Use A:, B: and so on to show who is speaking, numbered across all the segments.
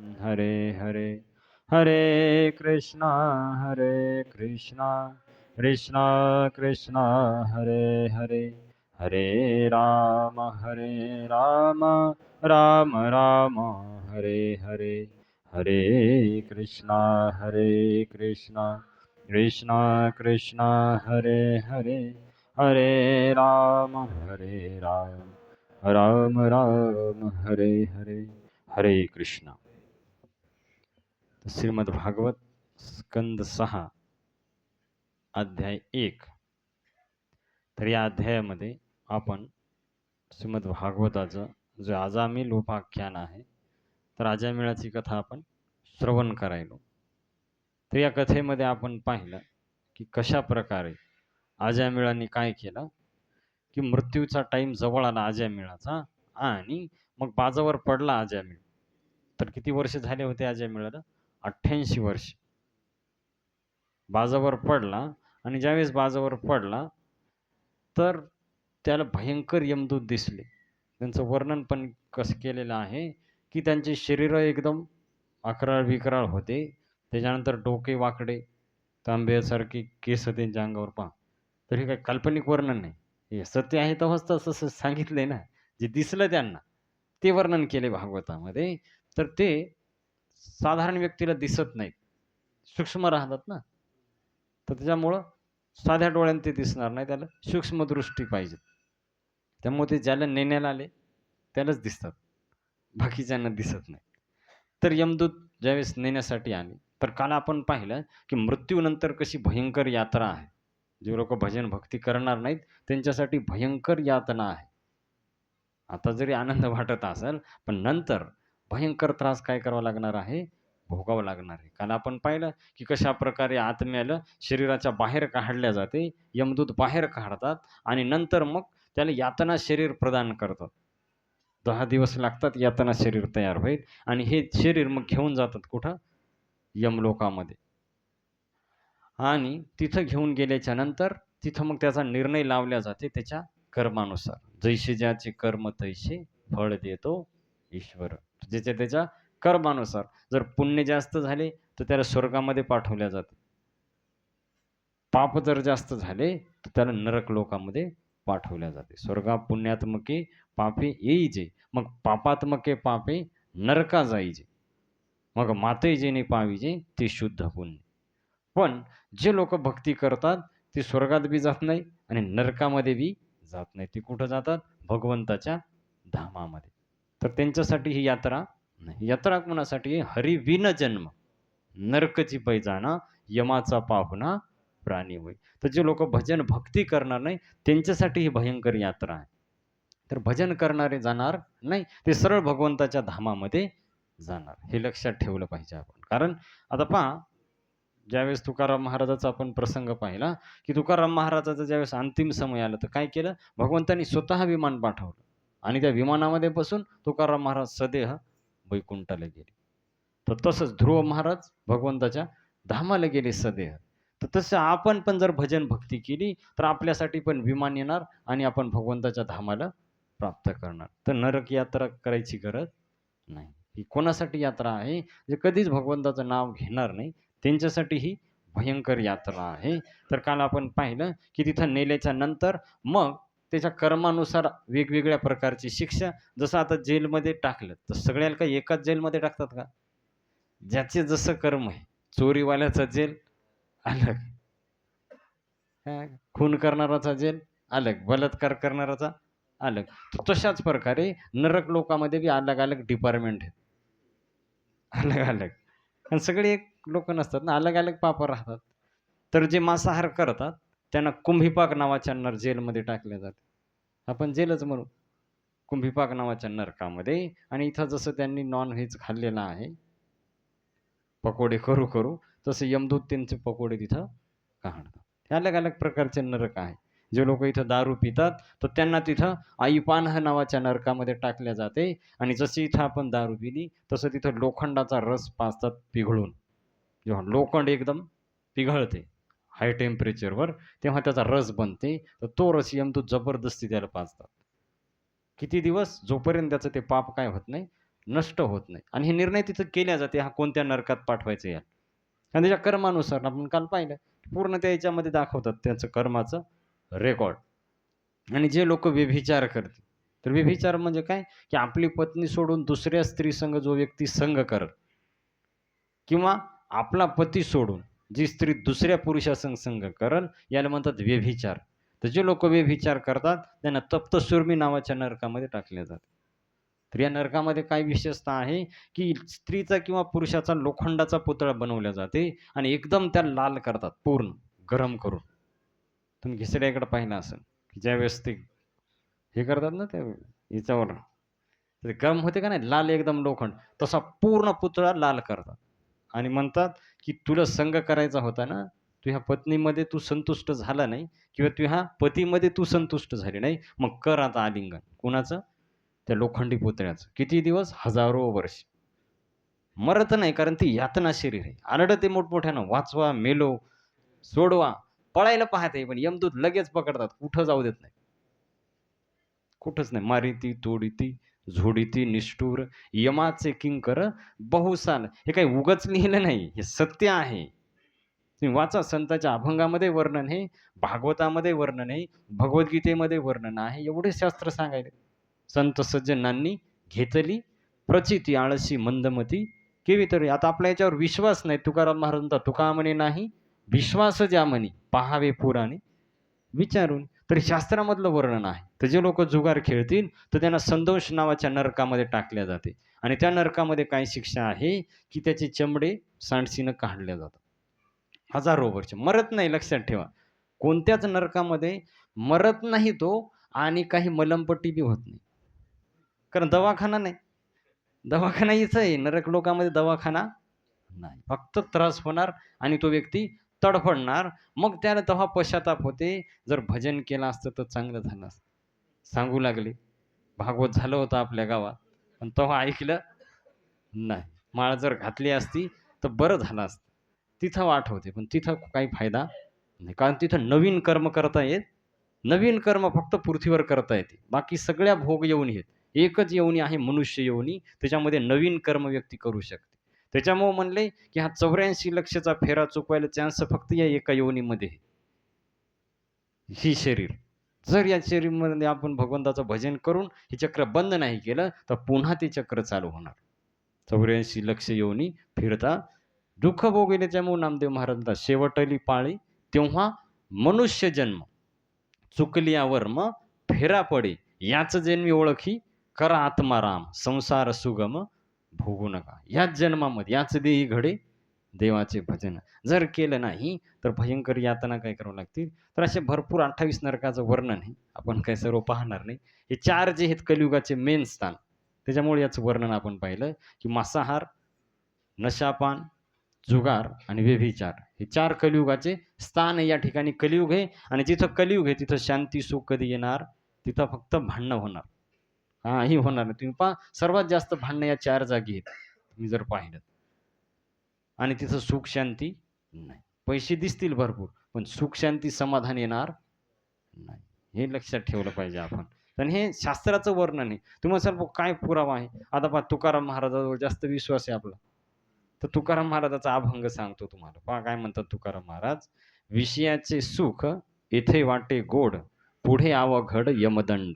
A: हरे हरे हरे कृष्णा कृष्णा कृष्णा हरे हरे हरे राम राम राम हरे हरे हरे कृष्णा कृष्णा कृष्णा हरे हरे हरे राम राम राम हरे हरे हरे कृष्णा. श्रीमद भागवत स्कंद 6 अध्याय 1. तर या अध्यायामध्ये आपण श्रीमद भागवताचं जे आजामिल उपाख्यान आहे, तर अजामिळाची कथा आपण श्रवण करायलो. तर या कथेमध्ये आपण पाहिलं की कशा प्रकारे अजामिळाने काय केलं, की मृत्यूचा टाइम जवळ आला अजामिळाचा आणि मग बाजावर पडला अजामिळ. तर किती वर्ष झाले होते अजामिळाला? 88 वर्ष. बाजावर पडला आणि ज्यावेळेस बाजावर पडला तर त्याला भयंकर यमदूत दिसले. त्यांचं वर्णन पण कसं केलेलं आहे, की त्यांचे शरीर एकदम अकराळ विकराळ होते. त्याच्यानंतर डोके वाकडे, तांब्यासारखी केस त्यांच्या अंगावर पहा. तर हे काही काल्पनिक वर्णन नाही. हे सत्य आहे तेव्हाच तसं सांगितलंय ना. जे दिसलं त्यांना ते वर्णन केले भागवतामध्ये. तर ते साधारण व्यक्तीला दिसत नाहीत. सूक्ष्म राहतात ना. तर त्याच्यामुळं साध्या डोळ्याने ते दिसणार नाही, त्याला सूक्ष्मदृष्टी पाहिजे. त्यामुळे ते ज्याला नेण्याला आले त्यालाच दिसतात, बाकीच्यांना दिसत नाही. तर यमदूत ज्यावेळेस नेण्यासाठी आले, तर काल आपण पाहिलं की मृत्यूनंतर कशी भयंकर यात्रा आहे. जे लोक भजन भक्ती करणार नाहीत त्यांच्यासाठी भयंकर यातना आहे. आता जरी आनंद वाटत असेल, पण नंतर भयंकर त्रास काय करावा लागणार आहे, भोगावं लागणार आहे. काल आपण पाहिलं की कशा प्रकारे आत्म्याला शरीराच्या बाहेर काढल्या जाते, यमदूत बाहेर काढतात आणि नंतर मग त्याला यातना शरीर प्रदान करतात. 10 दिवस लागतात यातना शरीर तयार होईल आणि हे शरीर मग घेऊन जातात कुठं, यमलोकामध्ये. आणि तिथं घेऊन गेल्याच्या नंतर तिथं मग त्याचा निर्णय लावला जाते त्याच्या कर्मानुसार. जैसे ज्याचे कर्म तैसे फळ देतो ईश्वर. ज्याच्या त्याच्या कर्मानुसार जर पुण्य जास्त झाले तर त्याला स्वर्गामध्ये पाठवल्या जाते. पाप जर जास्त झाले तर त्याला नरक लोकामध्ये पाठवल्या जाते. स्वर्गा पुण्यात्मके पापे येईजे, मग पापात्मके पापे नरका जाईजे, मग माते जेणे पाविजे ते शुद्ध पुण्य. पण जे लोक भक्ती करतात ते स्वर्गात बी जात नाही आणि नरकामध्ये बी जात नाही. ते कुठं जातात? भगवंताच्या धामामध्ये. तर त्यांच्यासाठी ही यात्रा नाही. यात्रा कोणासाठी? हरिविन जन्म नरकची पैजाणा, यमाचा पाहुणा प्राणी होय. तर जे लोक भजन भक्ती करणार नाही त्यांच्यासाठी ही भयंकर यात्रा आहे. तर भजन करणारे जाणार नाही, ते सरळ भगवंताच्या धामामध्ये जाणार. हे लक्षात ठेवलं पाहिजे आपण. कारण आता पहा, ज्यावेळेस तुकाराम महाराजाचा आपण प्रसंग पाहिला, की तुकाराम महाराजाचा ज्यावेळेस अंतिम समय आला तर काय केलं, भगवंतांनी स्वतः विमान पाठवलं आणि त्या विमानामध्ये बसून तुकाराम महाराज सदेह वैकुंठाला गेले. तर तसंच ध्रुव महाराज भगवंताच्या धामाला गेले सदेह. तर तसं आपण पण जर भजन भक्ती केली तर आपल्यासाठी पण विमान येणार आणि आपण भगवंताच्या धामाला प्राप्त करणार. तर नरक यात्रा करायची गरज नाही. ही कोणासाठी यात्रा आहे? जे कधीच भगवंताचं नाव घेणार नाही त्यांच्यासाठी ही भयंकर यात्रा आहे. तर काल आपण पाहिलं की तिथं नेल्याच्या नंतर मग त्याच्या कर्मानुसार वेगवेगळ्या प्रकारची शिक्षा. जसं आता जेलमध्ये टाकलं तर सगळ्याला काही एकाच जेलमध्ये टाकतात का? ज्याचे जसं कर्म आहे. चोरीवाल्याचा जेल अलग, खून करणाराचा जेल अलग, बलात्कार करणाराचा अलग. तशाच प्रकारे नरक लोकामध्ये बी अलग अलग डिपार्टमेंट आहेत, अलग अलग. आणि सगळे एक लोक नसतात ना, अलग अलग पाप राहतात. तर जे मांसाहार करतात त्यांना कुंभीपाक नावाच्या जेलमध्ये टाकले जाते. आपण जेलच म्हणू, कुंभीपाक नावाच्या नरकामध्ये. आणि इथं जसं त्यांनी नॉन व्हेज खाल्लेलं आहे पकोडे करू करू, तसे यमदूत त्यांचे पकोडे तिथं काढतात. हे अलग अलग प्रकारचे नरक आहे. जे लोक इथं दारू पितात तर त्यांना तिथं आईपानह नावाच्या नरकामध्ये टाकल्या जाते. आणि जशी इथं आपण दारू पिली तसं तिथं लोखंडाचा रस पाजतात पिघळून. जेव्हा लोखंड एकदम पिघळते हाय टेम्परेचरवर तेव्हा त्याचा रस बनते. तर तो रस यमदूत जबरदस्ती त्याला पाजतात. किती दिवस? जोपर्यंत त्याचं ते पाप काय होत नाही, नष्ट होत नाही. आणि हे निर्णय तिथं केल्या जाते, हा कोणत्या नरकात पाठवायचं याला. आणि त्याच्या कर्मानुसार आपण काल पाहिलं, पूर्ण त्या याच्यामध्ये दाखवतात त्यांचं कर्माचं रेकॉर्ड. आणि जे लोकं व्यभिचार करतील, तर व्यभिचार म्हणजे काय, की आपली पत्नी सोडून दुसऱ्या स्त्रीसंग जो व्यक्ती संग करेल किंवा आपला पती सोडून जी स्त्री दुसऱ्या पुरुषासंग संग करेल, याला म्हणतात व्यभिचार. तर जे लोकं व्यभिचार करतात, त्यांना तप्तसुर्मी नावाच्या नरकामध्ये टाकले जाते. तर या नरकामध्ये काय विशेषतः आहे, की स्त्रीचा किंवा पुरुषाचा लोखंडाचा पुतळा बनवला जाते आणि एकदम त्याला लाल करतात पूर्ण गरम करून. तुम्ही घिसड्याकडे पाहिलं असेल, की ज्यावेळेस ते हे करतात ना, त्या याच्यावर ते गरम होते का नाही, लाल एकदम लोखंड, तसा पूर्ण पुतळा लाल करतात आणि म्हणतात, की तुला संग करायचा होता ना, तुझ्या पत्नीमध्ये तू संतुष्ट झाला नाही किंवा तुझ्या पतीमध्ये तू संतुष्ट झाली नाही, मग कर आता आलिंगन. कुणाचं? त्या लोखंडी पुतळ्याचं. किती दिवस? हजारो वर्ष. मरत नाही, कारण ती यातना शरीर आहे. आरडते मोठमोठ्यानं, वाचवा, मेलो, सोडवा. पळायला पाहते, पण यमदूत लगेच पकडतात. कुठं जाऊ देत नाही. कुठंच नाही. मारिती, तोडिती, झोडिती, निष्ठुर, यमाचे किंकर बहुसाल. हे काही उगाच लिहिलं नाही. हे सत्य आहे. तुम्ही वाचा, संतांच्या अभंगामध्ये वर्णन आहे, भागवतामध्ये वर्णन आहे, भगवद्गीतेमध्ये वर्णन आहे. एवढे शास्त्र सांगायले. संत सज्जनांनी घेतली प्रचिती आळशी मंदमती केवी तरी. आता आपल्या याच्यावर विश्वास नाही. तुकाराम महाराज म्हणतात, तुका म्हणे नाही विश्वास ज्या म्हणी पहावे पुराणे विचारून. तर शास्त्रामधलं वर्णन आहे. तर जे लोक जुगार खेळतील, तर त्यांना संतोष नावाच्या नरकामध्ये टाकल्या जाते. आणि त्या नरकामध्ये काय शिक्षा आहे, की त्याचे चमडे सांडसीनं काढल्या जातात. हजारो वर्ष मरत नाही, लक्षात ठेवा. कोणत्याच नरकामध्ये मरत नाही तो आणि काही मलमपट्टी बी होत नाही. कारण दवाखाना नाही. दवाखाना इथं आहे. नरक लोकामध्ये दवाखाना नाही. फक्त त्रास होणार आणि तो व्यक्ती तडफडणार. मग त्याला तेव्हा पश्चाताप होते. जर भजन केलं असतं तर चांगलं झालं असतं. सांगू लागले. भागवत झालं होतं आपल्या गावात. पण तेव्हा ऐकलं नाही. माळ जर घातली असती तर बरं झालं असतं. तिथं वाट होते, पण तिथं काही फायदा नाही. कारण तिथं नवीन कर्म करता येत. नवीन कर्म फक्त पृथ्वीवर करता येते. बाकी सगळ्या भोग योनी आहेत. एकच योनी आहे मनुष्य योनी. त्याच्यामध्ये नवीन कर्म व्यक्ती करू शकते. त्याच्यामुळं म्हणले, की हा 84 लक्षचा फेरा चुकवायला चान्स फक्त या एका योनीमध्ये आहे. ही शरीर. जर या शरीरमध्ये आपण भगवंताचं भजन करून हे चक्र बंद नाही केलं, तर पुन्हा ते चक्र चालू होणार. 84 लक्ष योनी फिरता दुःख भोगले. त्यामुळे नामदेव महाराज म्हणतात, शेवटली पाळी तेव्हा मनुष्य जन्म चुकलिया वर्म फेरा पडे याच जन्मी ओळखी करा आत्माराम संसार सुगम भोगू नका. याच जन्मामध्ये याच देही घडे देवाचे भजन. जर केलं नाही तर भयंकर यातना काय करावं लागतील. तर असे भरपूर 28 नरकाचं वर्णन आहे. आपण काय सर्व पाहणार नाही. हे 4 जे आहेत कलियुगाचे मेन स्थान. त्याच्यामुळे याचं वर्णन आपण पाहिलं, की मांसाहार, नशापान, जुगार आणि व्यभिचार हे 4 कलियुगाचे स्थान आहे. या ठिकाणी कलियुग आहे आणि जिथं कलियुग आहे तिथं शांती सुख कधी येणार? तिथं फक्त भांडणं होणार. काही होणार नाही. तुम्ही पहा, सर्वात जास्त भांडणं या 4 जागी आहेत. तुम्ही जर पाहिलं. आणि तिथं सुख शांती नाही. पैसे दिसतील भरपूर, पण सुख शांती समाधान येणार नाही. हे लक्षात ठेवलं पाहिजे आपण. आणि हे शास्त्राचं वर्णन आहे. तुम्ही म्हणाल काय पुरावा आहे? आता पहा, तुकाराम महाराजांवर जास्त विश्वास आहे आपला. तर तुकाराम महाराजाचा अभंग सांगतो तुम्हाला. पहा काय म्हणतात तुकाराम महाराज. विषयाचे सुख येथे वाटे गोड, पुढे अवघड यमदंड.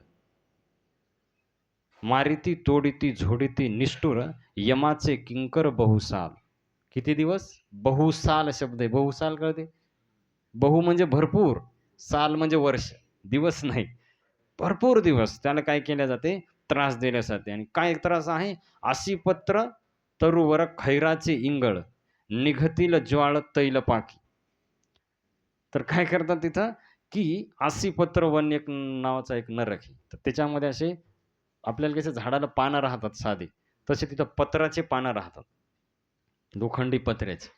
A: मारिती तोडिती झोडिती निष्ठुर, यमाचे किंकर बहुसाल. किती दिवस? बहुसाल शब्द आहे. बहुसाल कळते? बहु म्हणजे भरपूर, साल म्हणजे वर्ष, दिवस नाही. भरपूर दिवस त्याला काय केले जाते? त्रास दिले जाते. आणि काय त्रास आहे? आशीपत्र तरुवर खैराचे इंगळ, निघतील ज्वाळ तैलपाकी. तर काय करतात तिथं, की आसीपत्र वन एक नावाचा एक नरक आहे. तर त्याच्यामध्ये असे आपल्याला कसं झाडाला पानं राहतात साधी, तसे तिथं पत्राचे पानं राहतात. लोखंडी पत्र्याचे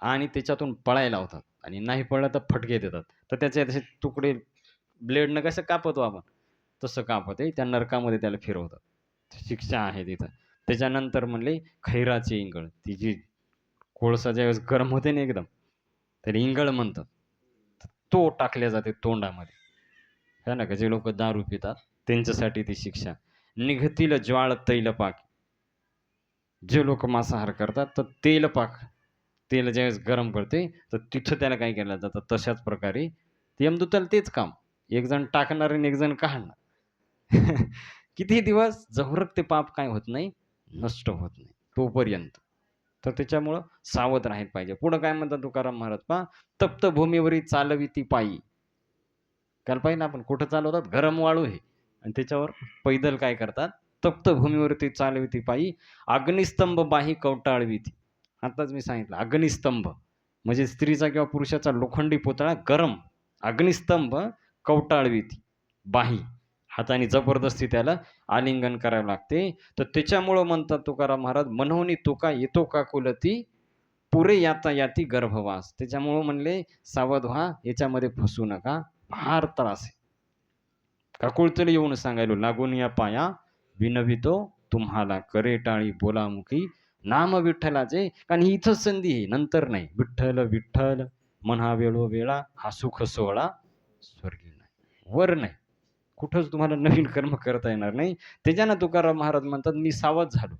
A: आणि त्याच्यातून पळायला लावतात आणि नाही पळलं तर फटके देतात. तर त्याचे असे तुकडे ब्लेडनं कसं कापतो आपण, तसं कापत आहे. त्या नरकामध्ये त्याला फिरवतात. शिक्षा आहे तिथं. त्याच्यानंतर म्हणले खैराचे इंगळ. ती जी कोळसा ज्यावेळेस गरम होते ना एकदम, त्याला इंगळ म्हणतात. तो टाकल्या जाते तोंडामध्ये. है ना, का जे लोकं दारू पितात त्यांच्यासाठी ती शिक्षा. निघतील ज्वाळ तैलपाकी. जे लोक मांसाहार करतात तर तेल पाक, तेल ज्यावेळेस गरम पडते तर तिथं त्याला काय केलं जातं, तशाच प्रकारे यमदूताला तेच काम, एक जण टाकणार आणि एक जण काढणार. किती दिवस जवरक ते पाप काय होत नाही, नष्ट होत नाही तोपर्यंत. तर त्याच्यामुळं सावध राहायला पाहिजे. पुढं काय म्हणतात तुकाराम महाराज पहा, तप्त भूमीवरी चालविती पायी. काल पाहिजे ना आपण कुठं चालवतात, गरम वाळू आहे आणि त्याच्यावर पैदल काय करतात, तप्त भूमीवरती चालविती पायी, अग्निस्तंभ बाही कवटाळविती. आताच मी सांगितलं अग्निस्तंभ म्हणजे स्त्रीचा किंवा पुरुषाचा लोखंडी पुतळा गरम, अग्निस्तंभ कवटाळविती बाही, हाताने जबरदस्ती त्याला आलिंगन करावं लागते. तर त्याच्यामुळं म्हणतात तुकाराम महाराज, मनोनी तुका येतो का कुलती, पुरे यातायाती गर्भवास. त्याच्यामुळं म्हणले सावध व्हा, याच्यामध्ये फसू नका, फार त्रास आहे. काकुळचल येऊन सांगायलो, लागून या पाया विनवितो तुम्हाला, करे टाळी बोलामुखी नाम विठ्ठलाचे. कारण ही इथंच संधी आहे, नंतर नाही. विठ्ठल विठ्ठल म्हणा वेळो वेळा, हा सुख सोहळा स्वर्गी नाही, वर नाही. कुठंच तुम्हाला नवीन कर्म करता येणार नाही. त्याच्यानं तुकाराम महाराज म्हणतात, मी सावध झालो,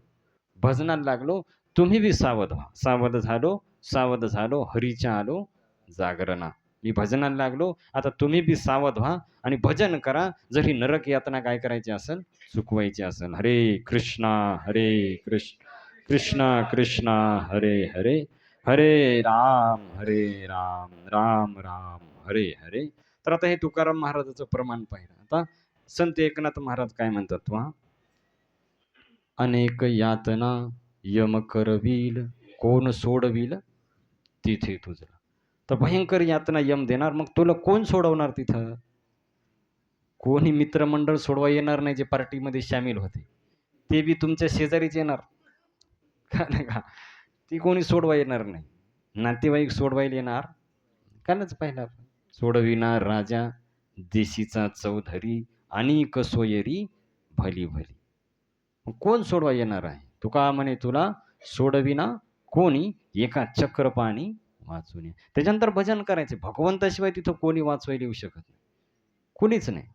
A: भजनाला लागलो, तुम्ही बी सावध व्हा. सावध झालो, सावध झालो, हरीच्या आलो जागरणा. मी भजनाला लागलो, आता तुम्ही बी सावध व्हा आणि भजन करा. जर ही नरक यातना काय करायची असेल, चुकवायची असेल. हरे कृष्णा हरे कृष्ण, कृष्ण कृष्ण हरे हरे, हरे राम राम राम हरे हरे. तर आता हे तुकाराम महाराजाचं प्रमाण पाहिलं. आता संत एकनाथ महाराज काय म्हणतात पहा, अनेक यातना यम करवील, कोण सोडविल तिथे तुझं. तर भयंकर यातना यम देणार, मग तुला कोण सोडवणार तिथं? कोणी मित्रमंडळ सोडवा येणार नाही, जे पार्टीमध्ये सामील होते ते बी तुमच्या शेजारीच येणार का नाही का, ती कोणी सोडवा येणार नाही. नातेवाईक सोडवायला येणार कालच पाहिलं, सोडविणार राजा देशीचा चौधरी, आणि कसोयरी भली भली. कोण सोडवा येणार आहे? तुका म्हणे तुला सोडविना कोणी, एका चक्रपाणी वाचून. त्याच्यानंतर भजन करायचे. भगवंताशिवाय तिथं कोणी वाचवायला येऊ शकत नाही, कोणीच नाही.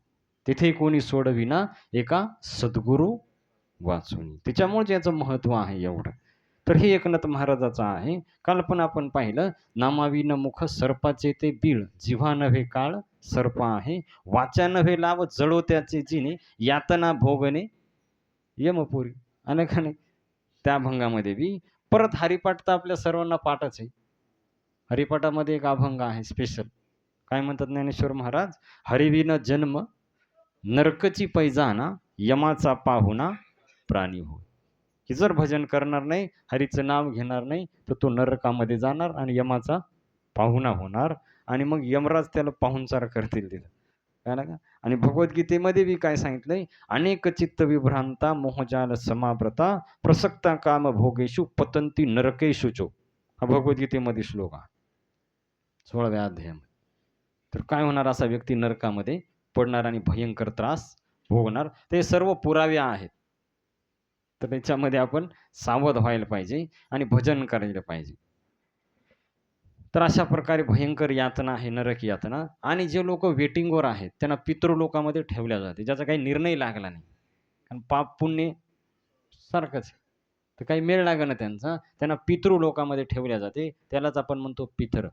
A: तिथे कोणी सोडविना एका सद्गुरू वाचून. त्याच्यामुळे याचं महत्व आहे एवढं. तर हे एकनाथ महाराजाचं आहे. काल पण आपण पाहिलं, नामाविन मुख सर्पाचे ते बीळ, जिव्हा नव्हे काळ सर्प आहे, वाचा नव्हे लाव जळो त्याचे जिने, यातना भोगणे यमपुरी. अनेकाने त्या अभंगामध्ये बी परत हरिपाठ तर आपल्या सर्वांना पाठच आहे. हरिपाठामध्ये एक अभंग आहे स्पेशल. काय म्हणतात ज्ञानेश्वर महाराज, हरिविन जन्म नरकची पैजाना, यमाचा पाहुणा प्राणी हो. की जर भजन करणार नाही, हरीचं नाव घेणार नाही, तर तो नरकामध्ये जाणार आणि यमाचा पाहुणा होणार. आणि मग यमराज त्याला पाहुणचार करतील तिथं, काय ना का. आणि भगवद्गीतेमध्ये बी काय सांगितलंय, अनेक चित्त विभ्रांता मोहजाल समाव्रता, प्रसक्ता काम भोगेशु पतंती नरकेशु चो. हा भगवद्गीतेमध्ये श्लोक आहे 16व्या अध्यायामध्ये. तर काय होणार, असा व्यक्ती नरकामध्ये पडणार आणि भयंकर त्रास भोगणार. ते सर्व पुरावे आहेत. तर त्याच्यामध्ये आपण सावध व्हायला पाहिजे आणि भजन करायला पाहिजे. तर अशा प्रकारे भयंकर यातना आहे नरक यातना. आणि जे लोक वेटिंगवर आहेत त्यांना पितृलोकामध्ये ठेवल्या जाते, ज्याचा काही निर्णय लागला नाही. कारण पाप पुण्य सारखंच आहे, तर काही मेळ लागला त्यांचा, त्यांना पितृलोकामध्ये ठेवल्या जाते. त्यालाच आपण म्हणतो पितर.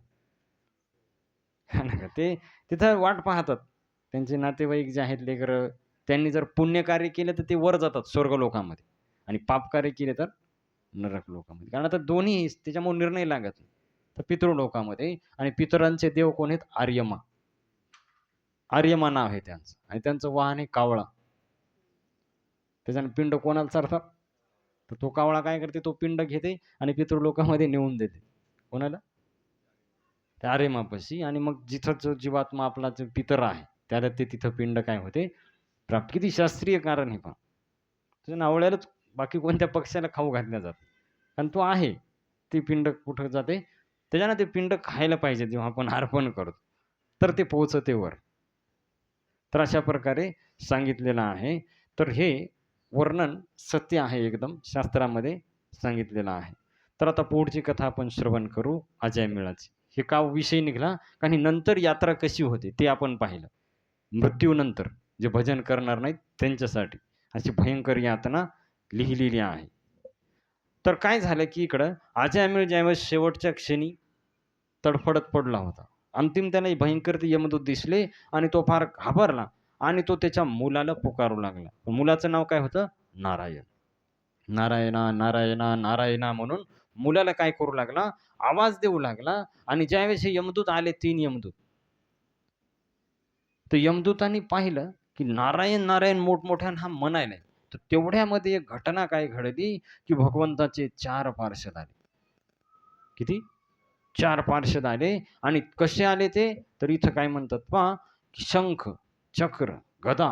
A: ते तिथं वाट पाहतात, त्यांचे नातेवाईक जे आहेत लेकरं, त्यांनी जर पुण्य कार्य केलं तर ते वर जातात स्वर्ग लोकामध्ये, आणि पाप कार्य केले तर नरक लोकामध्ये. कारण आता दोन्ही त्याच्यामुळे निर्णय लागत नाही. तर पितृलोकामध्ये, आणि पितरांचे देव कोण आहेत, आर्यमा. आर्यमा नाव आहे त्यांचं, आणि त्यांचं वाहन आहे कावळा. त्याच्यानं पिंड कोणाला चारतात, तर तो कावळा काय करते, तो पिंड घेते आणि पितृलोकामध्ये नेऊन देते. कोणाला, त्या आर्यमापाशी. आणि मग जिथं जो जीवात्मा आपला जो पितर आहे त्याला ते तिथं पिंड काय होते प्राप्त. किती शास्त्रीय कारण हे पहा. तुझ्या नावळ्यालाच बाकी कोणत्या पक्षाला खाऊ घातल्या जात, कारण तो आहे. ती पिंड कुठं जाते, त्याच्यानं ते पिंड खायला पाहिजे जेव्हा आपण अर्पण करतो, तर ते पोहोचते वर. तर अशा प्रकारे सांगितलेलं आहे. तर हे वर्णन सत्य आहे, एकदम शास्त्रामध्ये सांगितलेलं आहे. तर आता पुढची कथा आपण श्रवण करू, अजय मेळाची. हे का विषय निघाला, कारण नंतर यात्रा कशी होते ते आपण पाहिलं. मृत्यूनंतर जे भजन करणार नाहीत त्यांच्यासाठी अशी भयंकर यातना लिहिलेली आहे. तर काय झालं की इकडं अजय ज्यावेळेस शेवटच्या क्षणी तडफडत पडला होता. अंतिम त्याला भयंकर ते यमदूत दिसले आणि तो फार घाबरला आणि तो त्याच्या मुलाला पुकारू लागला. मुलाचं नाव काय होतं? नारायण. नारायणा, नारायणा, नारायणा म्हणून मुलाला काय करू लागला? आवाज देऊ लागला आणि ज्यावेळेस हे यमदूत आले 3 यमदूत, तर यमदूतांनी पाहिलं, की नारायण, नारायण मोठमोठ्यानं हा म्हणायलाय. तर तेवढ्यामध्ये एक घटना काय घडली, की भगवंताचे 4 पार्षद आले. किती? 4 पार्षद आले आणि कसे आले ते? तर इथं काय म्हणतात पहा, की शंख, चक्र, गदा,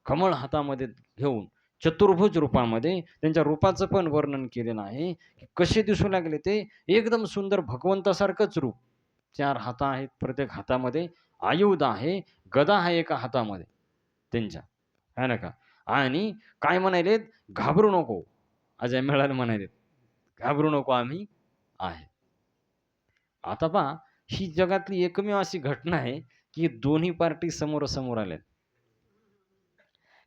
A: कमळ हातामध्ये घेऊन चतुर्भुज रूपामध्ये त्यांच्या रूपाचं पण वर्णन केलेलं आहे, की कसे दिसू लागले ते? एकदम सुंदर भगवंतासारखंच रूप. 4 हात आहेत, प्रत्येक हातामध्ये आयुध आहे, गदा आहे एका हातामध्ये त्यांच्या, आहे ना का? आणि काय म्हणालेत? "घाबरू नको." अजय मिळाले म्हणालेत, "घाबरू नको, आम्ही आहे." आता पहा, ही जगातली एकमेव अशी घटना आहे, की दोन्ही पार्टी समोरासमोर आल्यात.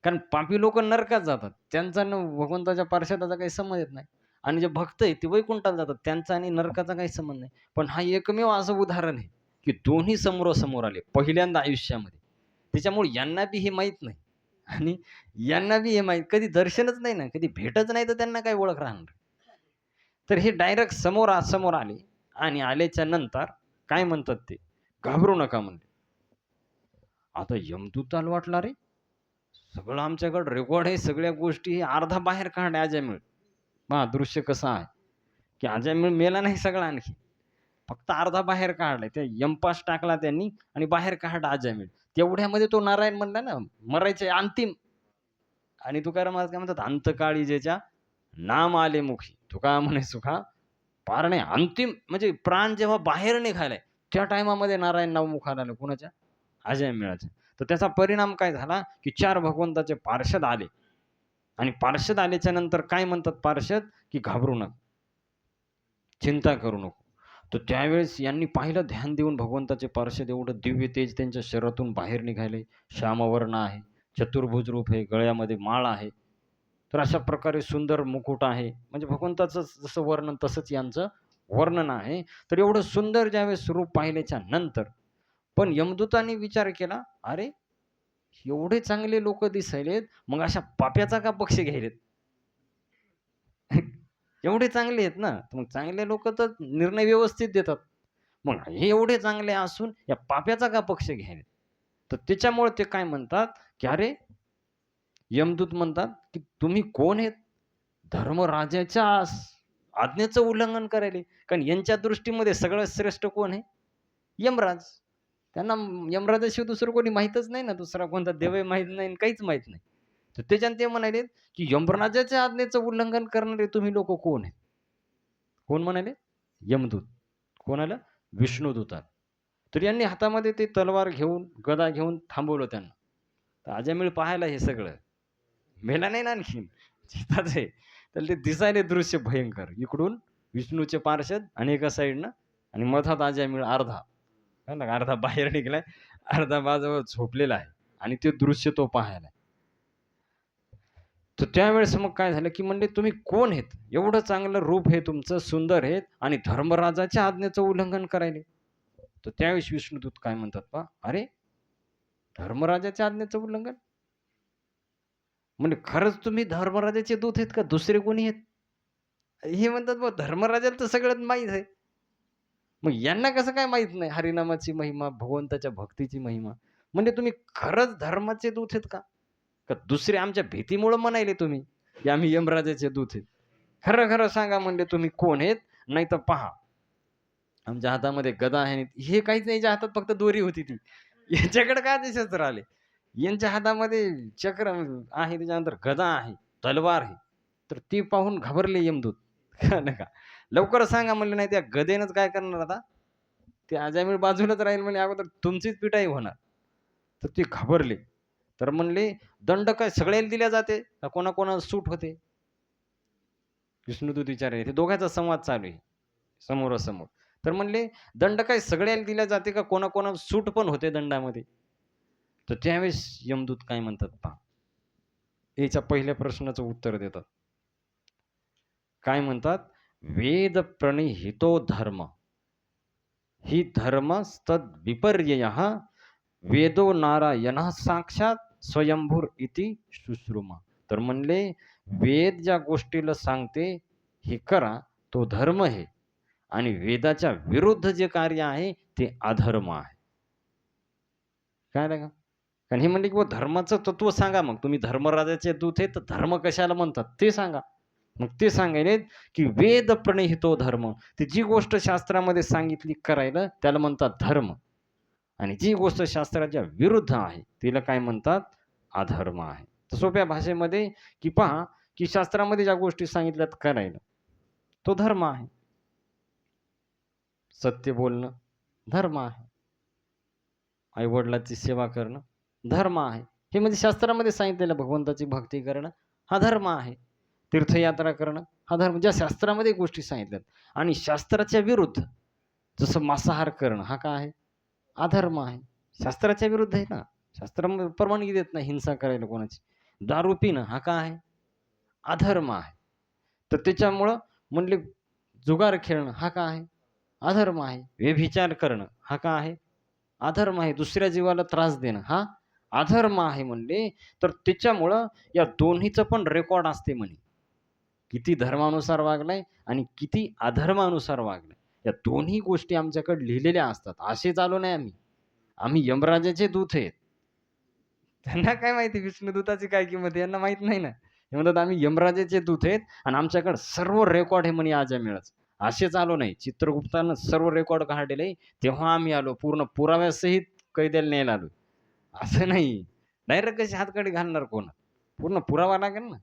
A: कारण पापी लोकं नरकात जातात. त्यांचा न भगवंताच्या पार्षदाचा काही संबंध येत नाही. आणि जे भक्त आहेत ते वैकुंठाला जातात. त्यांचा आणि नरकाचा काही संबंध नाही. पण हा एकमेव असं उदाहरण आहे, की दोन्ही समोरासमोर आले पहिल्यांदा आयुष्यामध्ये. त्याच्यामुळे यांना बी हे माहीत नाही आणि यांना बी हे माहीत कधी दर्शनच नाही ना, कधी भेटच नाही तर त्यांना काय ओळख राहणार. तर हे डायरेक्ट समोरासमोर आले आणि आल्याच्या नंतर काय म्हणतात ते? घाबरू नका म्हणले. आता यमदूताला वाटलं, "अरे, सगळं आमच्याकडे रेकॉर्ड आहे, सगळ्या गोष्टी अर्धा बाहेर काढल्या अजयमिळ." पहा दृश्य कसं आहे, की अजयमिळ मेला नाही सगळा आणखी. फक्त अर्धा बाहेर काढलाय. ते यमपाश टाकला त्यांनी आणि बाहेर काढला अजयमिळ. तेवढ्यामध्ये तो नारायण म्हणला ना, मरायचे अंतिम. आणि तुकाराम महाराज काय म्हणतात, "अंतकाळी ज्याच्या नाम आले मुखी." तुका म्हणे सुखा पारणे अंतिम म्हणजे प्राण जेव्हा बाहेर निघालाय, त्या टाईमामध्ये नारायण नाव मुखाला आलं. कुणाच्या? अजयमिळाच्या. तर त्याचा परिणाम काय झाला, की 4 भगवंताचे पार्षद आले आणि पार्षद आल्याच्या नंतर काय म्हणतात पार्षद, की "घाबरू नका, चिंता करू नको." तर त्यावेळेस यांनी पाहिलं ध्यान देऊन भगवंताचे पार्षद एवढं दिव्य तेज त्यांच्या शरीरातून बाहेर निघाले. श्यामवर्ण आहे, चतुर्भुज रूप आहे, गळ्यामध्ये माळ आहे. तर अशा प्रकारे सुंदर मुकुट आहे. म्हणजे भगवंताचं जसं वर्णन तसंच यांचं वर्णन आहे. तर एवढं सुंदर ज्यावेळेस रूप पाहिल्याच्या नंतर पण यमदूतांनी विचार केला, "अरे, एवढे चांगले लोकं दिसायलेत, मग अशा पाप्याचा का पक्ष घ्यायलेत?" एवढे चांगले आहेत ना, तर मग चांगले लोकं तर निर्णय व्यवस्थित देतात. मग हे एवढे चांगले असून या पाप्याचा का पक्ष घ्यायलेत? तर त्याच्यामुळे ते काय म्हणतात, की "अरे" यमदूत म्हणतात, की "तुम्ही कोण आहेत? धर्मराजाच्या आज्ञेचं उल्लंघन करायले." कारण यांच्या दृष्टीमध्ये सगळ्यात श्रेष्ठ कोण आहे? यमराज. त्यांना यमराजाशिवाय दुसरं कोणी माहीतच नाही ना, दुसरा कोणता देवही माहीत नाही आणि काहीच माहीत नाही. तर त्याच्याने ते म्हणाले, की "यमराजाच्या आज्ञेचं उल्लंघन करणारे तुम्ही लोकं कोण आहेत?" कोण म्हणाले? यमदूत. कोण आलं? विष्णुदूत आला. तर यांनी हातामध्ये ते तलवार घेऊन, गदा घेऊन थांबवलं त्यांना. तर अजयमिळ पाहायला हे सगळं. मेला नाही ना आणखीन. जिताच आहे. तर ते दिसायले दृश्य भयंकर. इकडून विष्णूचे पार्षद आणि एका साइडनं आणि मधात अजयमिळ अर्धा. है ना, अर्धा बाहेर निघालाय, अर्धा बाजूवर झोपलेला आहे आणि ते दृश्य तो पाहायला. तर त्यावेळेस मग काय झालं, की म्हणले, "तुम्ही कोण आहेत? एवढं चांगलं रूप आहे तुमचं, सुंदर आहेत आणि धर्मराजाच्या आज्ञेचं उल्लंघन करायले." तर त्यावेळेस विष्णुदूत काय म्हणतात पहा, "अरे, धर्मराजाच्या आज्ञेचं उल्लंघन?" म्हणजे खरंच तुम्ही धर्मराजाचे दूत आहेत का दुसरे कोणी आहेत? हे म्हणतात, "मग धर्मराजाला तर सगळं माहीत आहे." मग यांना कसं काय माहीत नाही हरिनामाची महिमा, भगवंताच्या भक्तीची महिमा? म्हणजे तुम्ही खरंच धर्माचे दूत आहेत का? का दुसरे आमच्या भीतीमुळं म्हणायले तुम्ही, की आम्ही यमराजाचे दूत आहेत? खरं-खरं सांगा म्हणले तुम्ही कोण आहेत? नाहीतर पहा, आमच्या हातामध्ये गदा आहे. हे काहीच नाही, याच्या हातात फक्त दोरी होती ती. यांच्याकडे काय ते शस्त्र आले? यांच्या हातामध्ये चक्र आहे, त्याच्यानंतर गदा आहे, तलवार आहे. तर ती पाहून घाबरले यमदूत. कळलं का? लवकर सांगा म्हणले, नाही त्या गदेनंच काय करणार आता? ते अजामीळ बाजूलाच राहील म्हणे, अगोदर तुमचीच पिटाई होणार. तर ते घाबरले. तर म्हणले, "दंड काय सगळ्याला दिल्या जाते? का कोणाकोणाला सूट होते?" विष्णुदूत विचारले. ते दोघांचा संवाद चालू आहे, समोरासमोर. तर म्हणले, "दंड काय सगळ्याला दिला जाते का कोणाकोणाला सूट पण होते दंडामध्ये?" तर त्यावेळेस यमदूत काय म्हणतात पहा. याच्या पहिल्या प्रश्नाचं उत्तर देतात. काय म्हणतात? वेद प्रणिहितो धर्म, ही धर्मस्तद विपर्ययः वेदो नारायणः साक्षात स्वयंभूर इति शुश्रुमा. तर म्हणले वेद ज्या गोष्टीला सांगते हे करा तो धर्म आहे, आणि वेदाच्या विरुद्ध जे कार्य आहे ते अधर्म आहे. कळलं का? कारण हे म्हणले की धर्माचं तत्व सांगा, मग तुम्ही धर्मराजाचे दूत आहे तर धर्म कशाला म्हणतात ते सांगा. मग ते सांगायले की वेद प्रणिहितो धर्म, ती जी गोष्ट शास्त्रामध्ये सांगितली करायला त्याला म्हणतात धर्म, आणि जी गोष्ट शास्त्राच्या विरुद्ध आहे तिला काय म्हणतात? अधर्म आहे. तर सोप्या भाषेमध्ये की पहा की शास्त्रामध्ये ज्या गोष्टी सांगितल्यात करायला तो धर्म आहे. सत्य बोलणं धर्म आहे. आई वडिलांची सेवा करणं धर्म आहे. हे म्हणजे शास्त्रामध्ये सांगितलेलं भगवंताची भक्ती करणं हा धर्म आहे. तीर्थयात्रा करणं हा धर्म, ज्या शास्त्रामध्ये गोष्टी सांगितल्यात. आणि शास्त्राच्या विरुद्ध जसं मांसाहार करणं हा काय आहे? अधर्म आहे. शास्त्राच्या विरुद्ध आहे ना. शास्त्रामध्ये परवानगी देत नाही हिंसा करायला कोणाची. दारू पिणं हा काय आहे? अधर्म आहे. तर त्याच्यामुळं म्हणले जुगार खेळणं हा काय आहे? अधर्म आहे. व्यभिचार करणं हा काय आहे? अधर्म आहे. दुसऱ्या जीवाला त्रास देणं हा अधर्म आहे म्हणले. तर त्याच्यामुळं या दोन्हीचं पण रेकॉर्ड असते म्हणे. किती धर्मानुसार वागलाय आणि किती अधर्मानुसार वागलाय. या दोन्ही गोष्टी आमच्याकडे लिहिलेल्या असतात. असे चालू नाही आम्ही. आम्ही यमराजाचे दूत आहेत. त्यांना काय माहिती विष्णुदूताची काय किंमत आहे? यांना माहीत नाही ना. हे म्हणतात आम्ही यमराजाचे दूत आहेत आणि आमच्याकडे सर्व रेकॉर्ड आहे म्हणे अजामिळाचं. असेच आलो नाही. चित्रगुप्तानं सर्व रेकॉर्ड काढलेले तेव्हा आम्ही आलो. पूर्ण पुराव्यासहित कैद्याला न्यायला आलो. असं नाही. डायरेक्ट कशी हातकडी घालणार कोण? पूर्ण पुरावा लागेल ना.